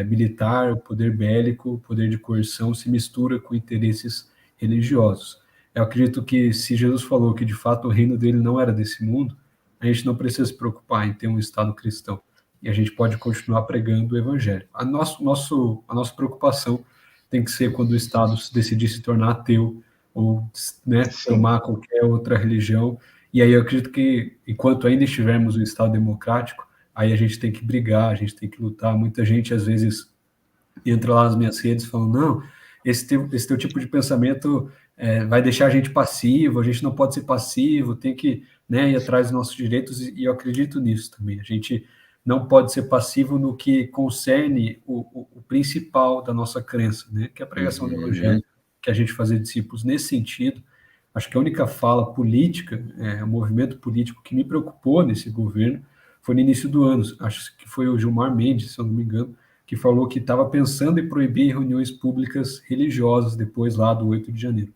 militar, o poder bélico, o poder de coerção se mistura com interesses religiosos. Eu acredito que se Jesus falou que de fato o reino dele não era desse mundo, a gente não precisa se preocupar em ter um Estado cristão. E a gente pode continuar pregando o evangelho. A nossa preocupação tem que ser quando o Estado decidir se tornar ateu ou, né, tomar qualquer outra religião. E aí eu acredito que, enquanto ainda estivermos um Estado democrático, aí a gente tem que brigar, a gente tem que lutar. Muita gente, às vezes, entra lá nas minhas redes falando, não, esse teu tipo de pensamento vai deixar a gente passivo, a gente não pode ser passivo, tem que, né, ir atrás dos nossos direitos, e eu acredito nisso também. A gente não pode ser passivo no que concerne o principal da nossa crença, né, que é a pregação do evangelho, que a gente fazer discípulos nesse sentido. Acho que a única fala política, o movimento político que me preocupou nesse governo foi no início do ano, acho que foi o Gilmar Mendes, se eu não me engano, que falou que estava pensando em proibir reuniões públicas religiosas depois lá do 8 de janeiro.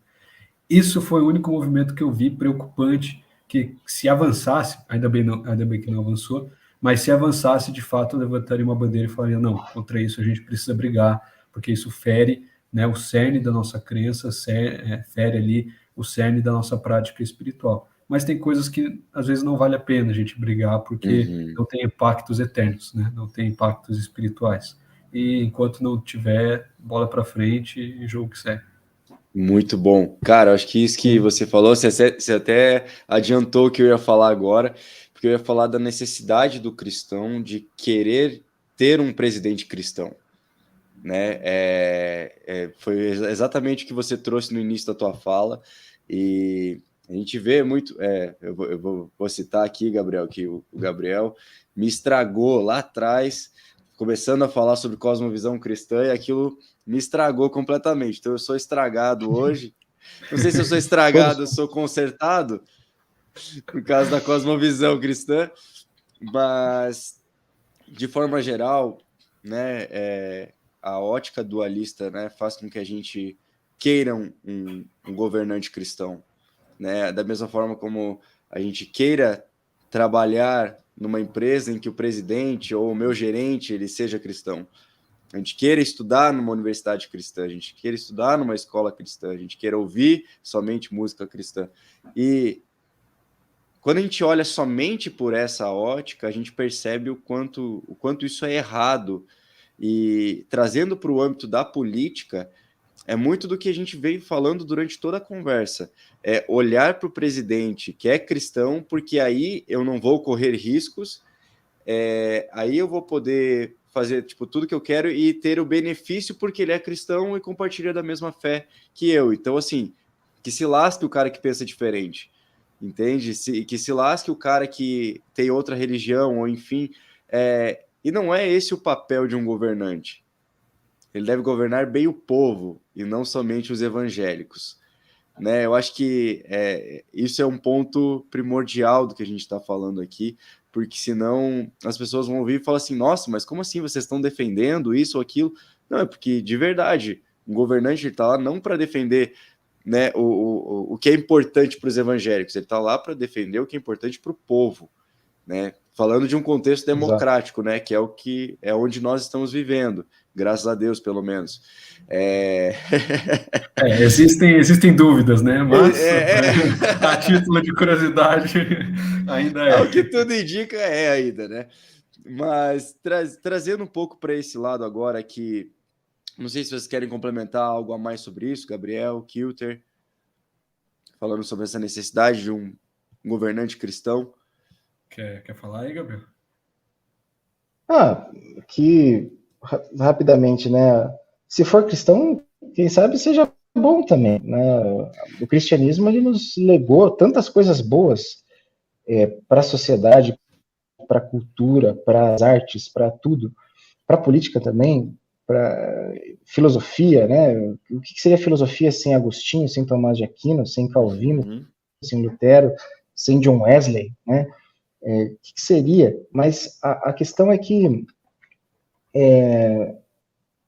Isso foi o único movimento que eu vi preocupante, que se avançasse, ainda bem que não avançou, mas se avançasse, de fato, eu levantaria uma bandeira e falaria, não, contra isso a gente precisa brigar, porque isso fere, né, o cerne da nossa crença, fere ali o cerne da nossa prática espiritual. Mas tem coisas que, às vezes, não vale a pena a gente brigar, porque não tem impactos eternos, né, não tem impactos espirituais. E enquanto não tiver, bola para frente e jogo que segue. Muito bom. Cara, acho que isso que você falou, você até adiantou o que eu ia falar agora, porque eu ia falar da necessidade do cristão de querer ter um presidente cristão, né? Foi exatamente o que você trouxe no início da tua fala, e a gente vê muito, eu vou citar aqui, Gabriel, que o Gabriel me estragou lá atrás, começando a falar sobre cosmovisão cristã, e aquilo me estragou completamente. Então eu sou estragado hoje. Não sei se eu sou estragado, eu sou consertado por causa da cosmovisão cristã, mas de forma geral, né, a ótica dualista, né, faz com que a gente queira um governante cristão, né? Da mesma forma como a gente queira trabalhar numa empresa em que o presidente ou o meu gerente ele seja cristão. A gente queira estudar numa universidade cristã, a gente queira estudar numa escola cristã, a gente queira ouvir somente música cristã. E quando a gente olha somente por essa ótica, a gente percebe o quanto isso é errado. E trazendo para o âmbito da política, é muito do que a gente veio falando durante toda a conversa. É olhar para o presidente que é cristão, porque aí eu não vou correr riscos, aí eu vou poder fazer tudo que eu quero e ter o benefício porque ele é cristão e compartilha da mesma fé que eu. Então, assim, que se lasque o cara que pensa diferente, entende? Que se lasque o cara que tem outra religião, ou enfim. E não é esse o papel de um governante. Ele deve governar bem o povo e não somente os evangélicos, né? Eu acho que isso é um ponto primordial do que a gente está falando aqui, porque senão as pessoas vão ouvir e falar assim, nossa, mas como assim vocês estão defendendo isso ou aquilo? Não, é porque, de verdade, um governante está lá não para defender, né, o que é importante para os evangélicos, ele está lá para defender o que é importante para o povo, né? Falando de um contexto democrático, né, que é onde nós estamos vivendo, graças a Deus, pelo menos. Existem dúvidas, né? Mas a título de curiosidade, ainda é. O que tudo indica ainda, né? Mas trazendo um pouco para esse lado agora, que não sei se vocês querem complementar algo a mais sobre isso, Gabriel, Kilter, falando sobre essa necessidade de um governante cristão. Quer falar aí, Gabriel? Que rapidamente, né? Se for cristão, quem sabe seja bom também, né? O cristianismo ele nos legou tantas coisas boas para a sociedade, para a cultura, para as artes, para tudo, para a política também, para filosofia, né? O que seria filosofia sem Agostinho, sem Tomás de Aquino, sem Calvino, sem Lutero, sem John Wesley, né? o que seria, mas a questão é que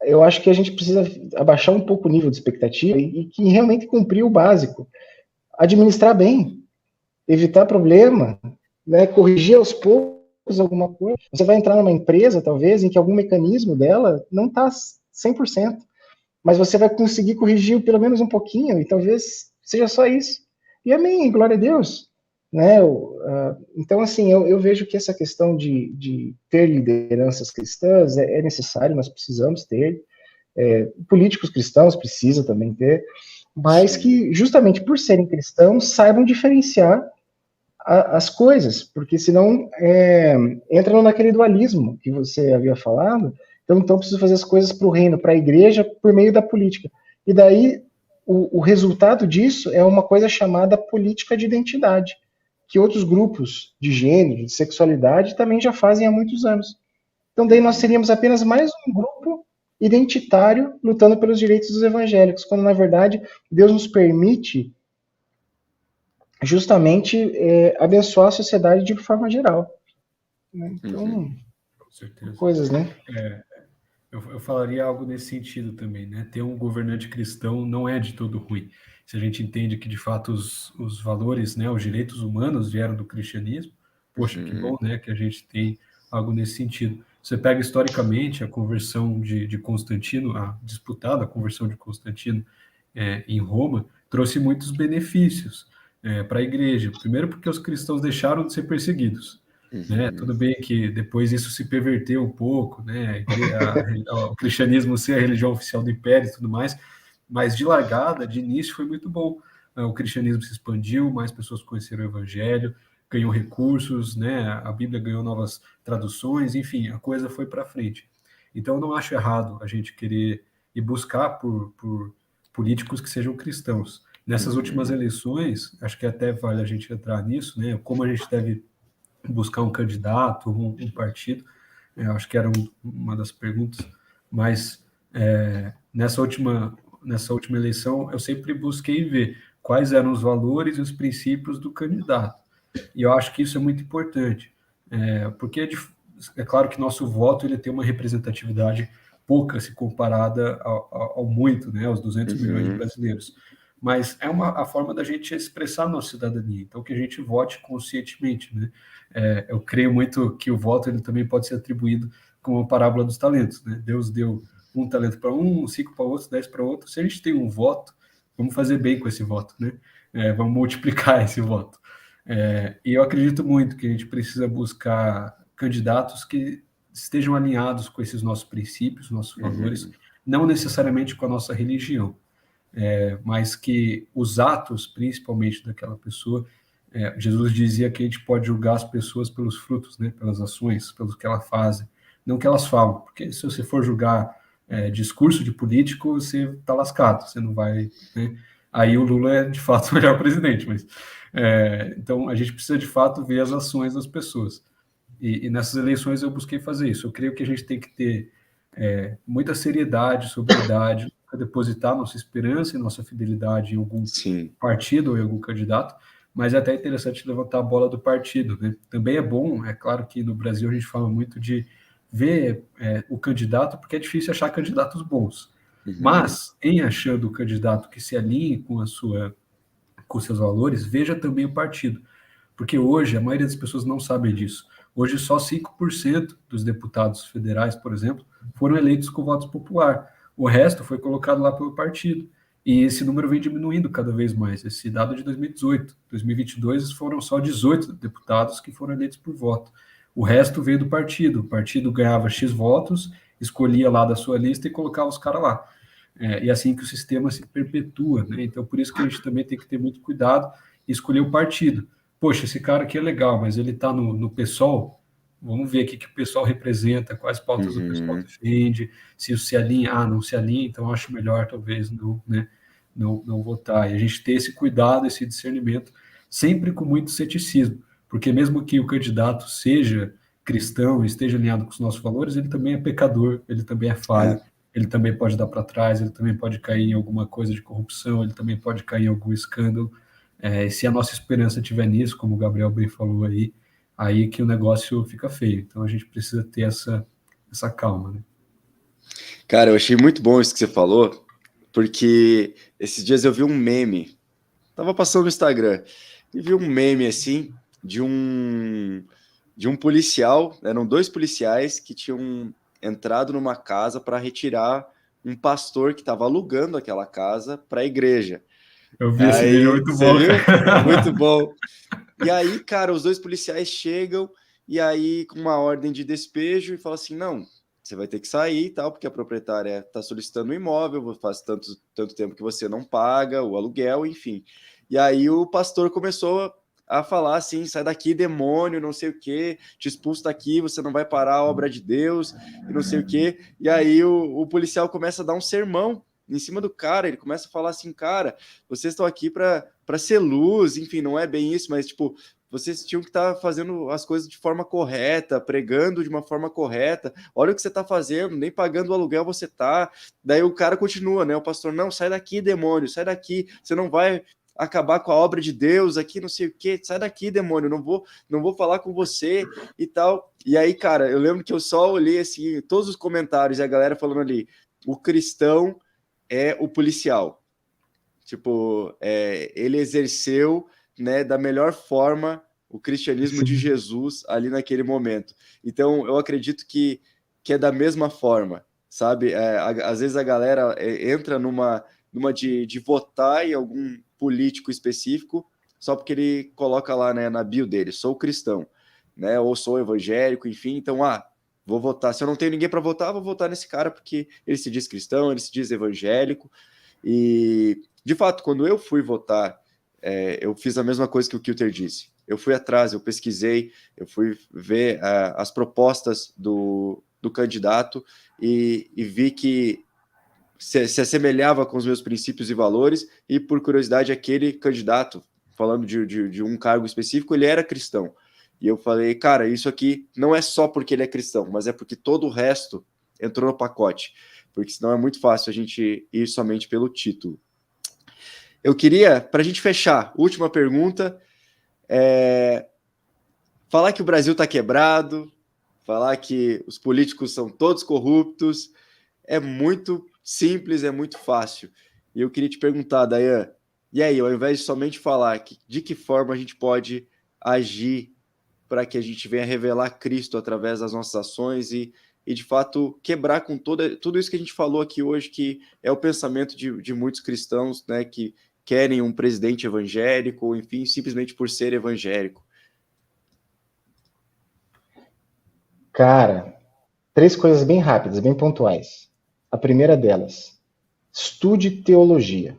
eu acho que a gente precisa abaixar um pouco o nível de expectativa e que realmente cumprir o básico, administrar bem, evitar problema, né, corrigir aos poucos alguma coisa. Você vai entrar numa empresa, talvez, em que algum mecanismo dela não está 100%, mas você vai conseguir corrigir pelo menos um pouquinho, e talvez seja só isso. E amém, glória a Deus. Né? Então, assim, eu vejo que essa questão de ter lideranças cristãs é necessário, nós precisamos ter, políticos cristãos precisa também ter, mas que, justamente por serem cristãos, saibam diferenciar as coisas, porque senão entra naquele dualismo que você havia falado. Então preciso fazer as coisas para o reino, para a igreja, por meio da política. E daí o resultado disso é uma coisa chamada política de identidade, que outros grupos de gênero, de sexualidade, também já fazem há muitos anos. Então daí nós seríamos apenas mais um grupo identitário lutando pelos direitos dos evangélicos, quando na verdade Deus nos permite justamente abençoar a sociedade de forma geral. Né? Então, com certeza. Coisas, né? Eu falaria algo nesse sentido também, né? Ter um governante cristão não é de todo ruim. Se a gente entende que, de fato, os valores, né, os direitos humanos vieram do cristianismo, poxa, que bom, né, que a gente tem algo nesse sentido. Você pega historicamente a conversão de Constantino, a disputada conversão de Constantino em Roma, trouxe muitos benefícios para a igreja. Primeiro porque os cristãos deixaram de ser perseguidos. Né? Tudo bem que depois isso se perverteu um pouco, né? O cristianismo ser a religião oficial do império e tudo mais, mas de largada, de início, foi muito bom. O cristianismo se expandiu, mais pessoas conheceram o evangelho, ganhou recursos, né? A Bíblia ganhou novas traduções, enfim, a coisa foi para frente. Então, eu não acho errado a gente querer ir buscar por políticos que sejam cristãos. Nessas últimas eleições, acho que até vale a gente entrar nisso, né? Como a gente deve buscar um candidato, um partido, acho que era uma das perguntas, mas nessa última eleição eu sempre busquei ver quais eram os valores e os princípios do candidato, e eu acho que isso é muito importante, porque é claro que nosso voto ele tem uma representatividade pouca se comparada ao muito, né, aos 200 milhões de brasileiros, mas é a forma da gente expressar a nossa cidadania, então que a gente vote conscientemente, né? Eu creio muito que o voto ele também pode ser atribuído como a parábola dos talentos, né? Deus deu um talento para um, 5 para outro, 10 para outro. Se a gente tem um voto, vamos fazer bem com esse voto, né? Vamos multiplicar esse voto. E eu acredito muito que a gente precisa buscar candidatos que estejam alinhados com esses nossos princípios, nossos valores, não necessariamente com a nossa religião, mas que os atos, principalmente daquela pessoa, Jesus dizia que a gente pode julgar as pessoas pelos frutos, né, pelas ações, pelo que elas fazem, não que elas falam, porque se você for julgar discurso de político, você está lascado, você não vai... Né? Aí o Lula é, de fato, o melhor presidente, mas... então, a gente precisa, de fato, ver as ações das pessoas. E nessas eleições eu busquei fazer isso. Eu creio que a gente tem que ter muita seriedade, sobriedade, para depositar nossa esperança e nossa fidelidade em algum partido ou em algum candidato, mas é até interessante levantar a bola do partido, né? Também é bom, é claro que no Brasil a gente fala muito de ver o candidato, porque é difícil achar candidatos bons, mas em achando o candidato que se alinhe com seus valores, veja também o partido, porque hoje a maioria das pessoas não sabem disso. Hoje só 5% dos deputados federais, por exemplo, foram eleitos com voto popular. O resto foi colocado lá pelo partido. E esse número vem diminuindo cada vez mais. Esse dado é de 2018. 2022 foram só 18 deputados que foram eleitos por voto. O resto veio do partido. O partido ganhava X votos, escolhia lá da sua lista e colocava os caras lá. E assim que o sistema se perpetua, né? Então, por isso que a gente também tem que ter muito cuidado e escolher o partido. Poxa, esse cara aqui é legal, mas ele está no PSOL. Vamos ver o que o pessoal representa, quais pautas o pessoal defende, se isso se alinha, não se alinha, então acho melhor talvez não votar. E a gente ter esse cuidado, esse discernimento, sempre com muito ceticismo, porque mesmo que o candidato seja cristão, esteja alinhado com os nossos valores, ele também é pecador, ele também é falho, ele também pode dar para trás, ele também pode cair em alguma coisa de corrupção, ele também pode cair em algum escândalo. Se a nossa esperança estiver nisso, como o Gabriel bem falou aí, aí que o negócio fica feio. Então a gente precisa ter essa calma, né? Cara, eu achei muito bom isso que você falou, porque esses dias eu vi um meme, tava passando no Instagram, e vi um meme assim de um policial, eram dois policiais que tinham entrado numa casa para retirar um pastor que estava alugando aquela casa para a igreja. Eu vi esse vídeo, Aí, muito você bom, viu? Muito cara. bom. E aí, cara, os dois policiais chegam e aí com uma ordem de despejo e falam assim, não, você vai ter que sair e tal, porque a proprietária está solicitando um imóvel, faz tanto tempo que você não paga o aluguel, enfim. E aí o pastor começou a falar assim, sai daqui, demônio, não sei o quê, te expulso daqui, você não vai parar a obra de Deus, e não sei o quê. E aí o policial começa a dar um sermão em cima do cara, ele começa a falar assim, cara, vocês estão aqui para ser luz, enfim, não é bem isso, mas tipo, vocês tinham que estar fazendo as coisas de forma correta, pregando de uma forma correta. Olha o que você está fazendo, nem pagando o aluguel você tá. Daí o cara continua, né? O pastor, não, sai daqui, demônio, sai daqui. Você não vai acabar com a obra de Deus aqui, não sei o quê. Sai daqui, demônio, não vou falar com você e tal. E aí, cara, eu lembro que eu só olhei assim, todos os comentários e a galera falando ali, o cristão é o policial. Tipo, ele exerceu, né, da melhor forma o cristianismo de Jesus ali naquele momento. Então, eu acredito que é da mesma forma, sabe? Às vezes a galera entra numa de votar em algum político específico só porque ele coloca lá, né, na bio dele, sou cristão, né, ou sou evangélico, enfim. Então, vou votar. Se eu não tenho ninguém para votar, vou votar nesse cara porque ele se diz cristão, ele se diz evangélico. E, de fato, quando eu fui votar, eu fiz a mesma coisa que o Kilter disse. Eu fui atrás, eu pesquisei, eu fui ver as propostas do candidato e vi que se assemelhava com os meus princípios e valores, e, por curiosidade, aquele candidato, falando de um cargo específico, ele era cristão. E eu falei, cara, isso aqui não é só porque ele é cristão, mas é porque todo o resto entrou no pacote, porque senão é muito fácil a gente ir somente pelo título. Eu queria, para a gente fechar, última pergunta, falar que o Brasil está quebrado, falar que os políticos são todos corruptos, é muito simples, é muito fácil. E eu queria te perguntar, Dayan, e aí, ao invés de somente falar de que forma a gente pode agir para que a gente venha revelar Cristo através das nossas ações e de fato, quebrar com tudo isso que a gente falou aqui hoje, que é o pensamento de muitos cristãos, né, que querem um presidente evangélico, enfim, simplesmente por ser evangélico. Cara, 3 coisas bem rápidas, bem pontuais. A primeira delas, estude teologia.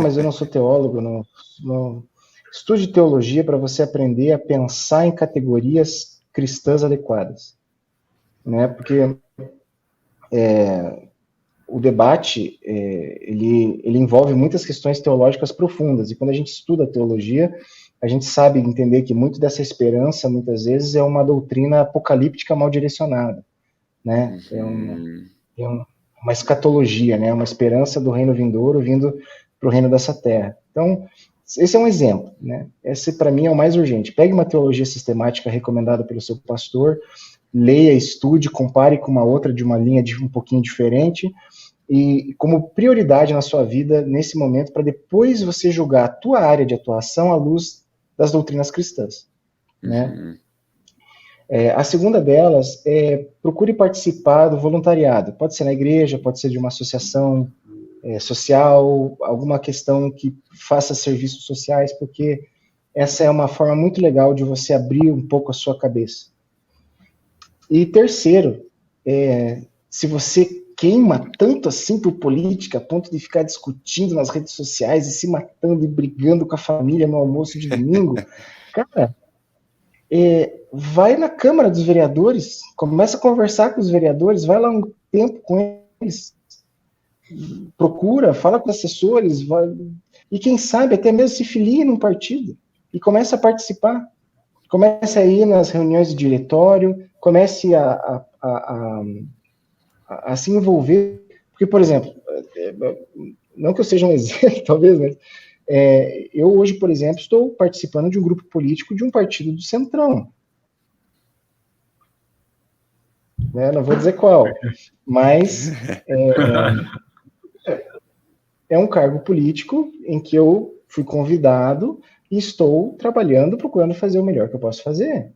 Mas eu não sou teólogo, não. Estude teologia para você aprender a pensar em categorias cristãs adequadas, né? Porque o debate ele envolve muitas questões teológicas profundas, e quando a gente estuda teologia, a gente sabe entender que muito dessa esperança, muitas vezes, é uma doutrina apocalíptica mal direcionada, né? Uma escatologia, né? Uma esperança do reino vindouro vindo para o reino dessa terra. Então, esse é um exemplo, né? Esse, para mim, é o mais urgente. Pegue uma teologia sistemática recomendada pelo seu pastor, leia, estude, compare com uma outra de uma linha um pouquinho diferente, e como prioridade na sua vida, nesse momento, para depois você julgar a tua área de atuação à luz das doutrinas cristãs, né? A segunda delas é procure participar do voluntariado. Pode ser na igreja, pode ser de uma associação social, alguma questão que faça serviços sociais, porque essa é uma forma muito legal de você abrir um pouco a sua cabeça. E terceiro, se você queima tanto assim por política, a ponto de ficar discutindo nas redes sociais e se matando e brigando com a família no almoço de domingo, cara, vai na Câmara dos Vereadores, começa a conversar com os vereadores, vai lá um tempo com eles, procura, fala com os assessores, e quem sabe até mesmo se filie num partido e começa a participar, comece a ir nas reuniões de diretório, comece a se envolver, porque, por exemplo, não que eu seja um exemplo, talvez, mas Eu hoje, por exemplo, estou participando de um grupo político de um partido do Centrão. Né? Não vou dizer qual, mas é um cargo político em que eu fui convidado e estou trabalhando, procurando fazer o melhor que eu posso fazer.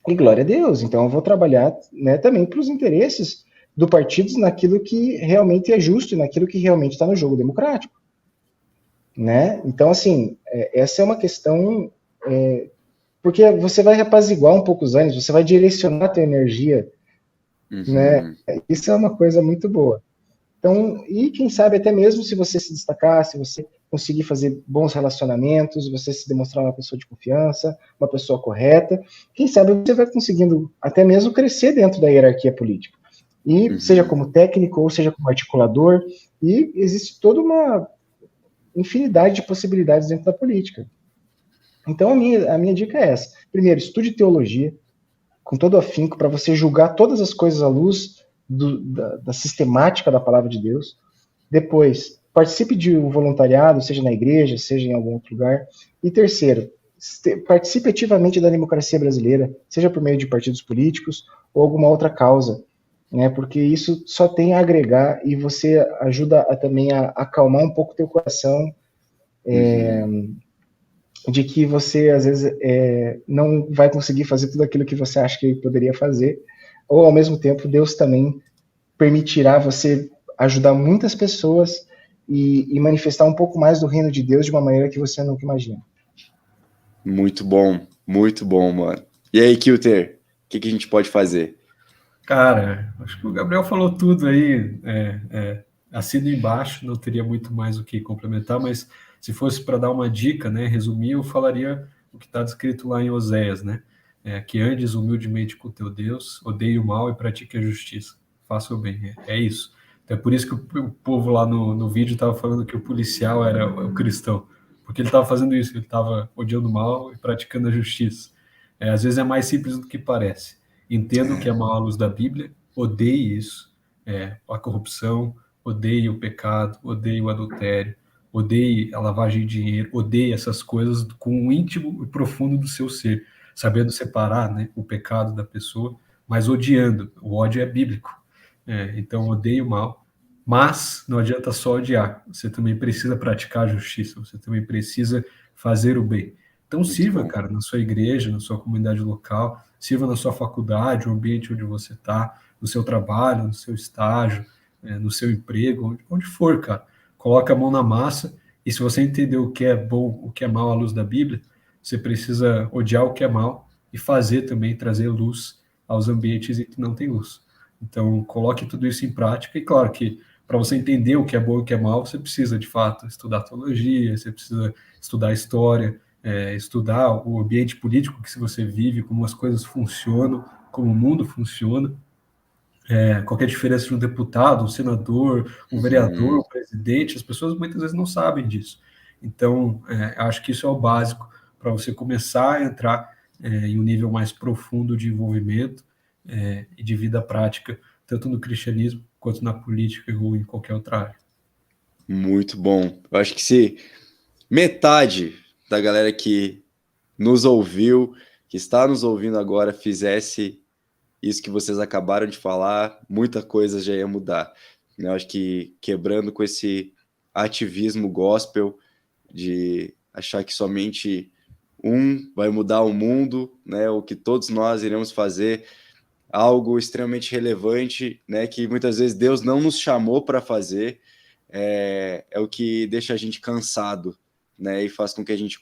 E glória a Deus. Então eu vou trabalhar, né, também para os interesses do partido naquilo que realmente é justo e naquilo que realmente está no jogo democrático. Né? Então, assim, essa é uma questão... porque você vai apaziguar um pouco os ânimos, você vai direcionar a tua energia, né? Isso é uma coisa muito boa. Então, e quem sabe até mesmo se você se destacar, se você conseguir fazer bons relacionamentos, você se demonstrar uma pessoa de confiança, uma pessoa correta, quem sabe você vai conseguindo até mesmo crescer dentro da hierarquia política. E seja como técnico ou seja como articulador, e existe toda uma infinidade de possibilidades dentro da política. Então, a minha dica é essa. Primeiro, estude teologia, com todo afinco, para você julgar todas as coisas à luz da sistemática da palavra de Deus. Depois, participe de um voluntariado, seja na igreja, seja em algum outro lugar. E terceiro, participe ativamente da democracia brasileira, seja por meio de partidos políticos ou alguma outra causa, né? Porque isso só tem a agregar e você ajuda também a acalmar um pouco o teu coração, de que você, às vezes, não vai conseguir fazer tudo aquilo que você acha que poderia fazer, ou, ao mesmo tempo, Deus também permitirá você ajudar muitas pessoas e manifestar um pouco mais do reino de Deus de uma maneira que você nunca imagina. Muito bom, mano. E aí, Kilter, o que a gente pode fazer? Cara, acho que o Gabriel falou tudo aí, assino embaixo, não teria muito mais o que complementar, mas se fosse para dar uma dica, né, resumir, eu falaria o que está descrito lá em Oséias, né, que andes humildemente com o teu Deus, odeie o mal e pratique a justiça, faça o bem, é isso. Então é por isso que o povo lá no vídeo estava falando que o policial era o cristão, porque ele estava fazendo isso, ele estava odiando o mal e praticando a justiça. Às vezes é mais simples do que parece. Entenda o que é mal à luz da Bíblia, odeie isso, a corrupção, odeie o pecado, odeie o adultério, odeie a lavagem de dinheiro, odeie essas coisas com o íntimo e profundo do seu ser, sabendo separar, né, o pecado da pessoa, mas odiando. O ódio é bíblico. Então, odeie o mal, mas não adianta só odiar, você também precisa praticar a justiça, você também precisa fazer o bem. Então, sirva, cara, na sua igreja, na sua comunidade local, sirva na sua faculdade, o ambiente onde você está, no seu trabalho, no seu estágio, no seu emprego, onde for, cara. Coloca a mão na massa e se você entender o que é bom, o que é mal à luz da Bíblia, você precisa odiar o que é mal e fazer também, trazer luz aos ambientes em que não tem luz. Então, coloque tudo isso em prática e, claro, que para você entender o que é bom e o que é mal, você precisa, de fato, estudar teologia, você precisa estudar história, estudar o ambiente político que você vive, como as coisas funcionam, como o mundo funciona, qual é a diferença de um deputado, um senador, um vereador, um presidente, as pessoas muitas vezes não sabem disso. Então, acho que isso é o básico para você começar a entrar em um nível mais profundo de envolvimento e de vida prática, tanto no cristianismo quanto na política ou em qualquer outra área. Muito bom. Eu acho que se metade da galera que nos ouviu, que está nos ouvindo agora, fizesse isso que vocês acabaram de falar, muita coisa já ia mudar. Eu acho que quebrando com esse ativismo gospel de achar que somente um vai mudar o mundo, né, o que todos nós iremos fazer, algo extremamente relevante, né, que muitas vezes Deus não nos chamou para fazer, é o que deixa a gente cansado, né, e faz com que a gente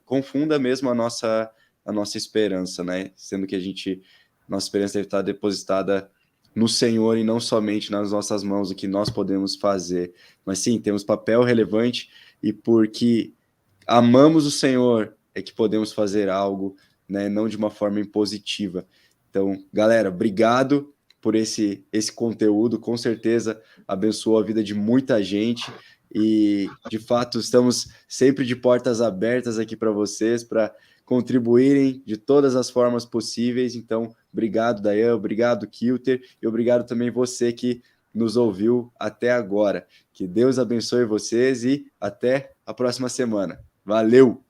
confunda mesmo a nossa esperança, né, sendo que nossa esperança deve estar depositada no Senhor e não somente nas nossas mãos, o que nós podemos fazer. Mas sim, temos papel relevante e porque amamos o Senhor é que podemos fazer algo, né, não de uma forma impositiva. Então, galera, obrigado por esse conteúdo, com certeza abençoou a vida de muita gente e, de fato, estamos sempre de portas abertas aqui para vocês, para contribuírem de todas as formas possíveis. Então, obrigado, Dayan, obrigado, Kilter, e obrigado também você que nos ouviu até agora. Que Deus abençoe vocês e até a próxima semana. Valeu!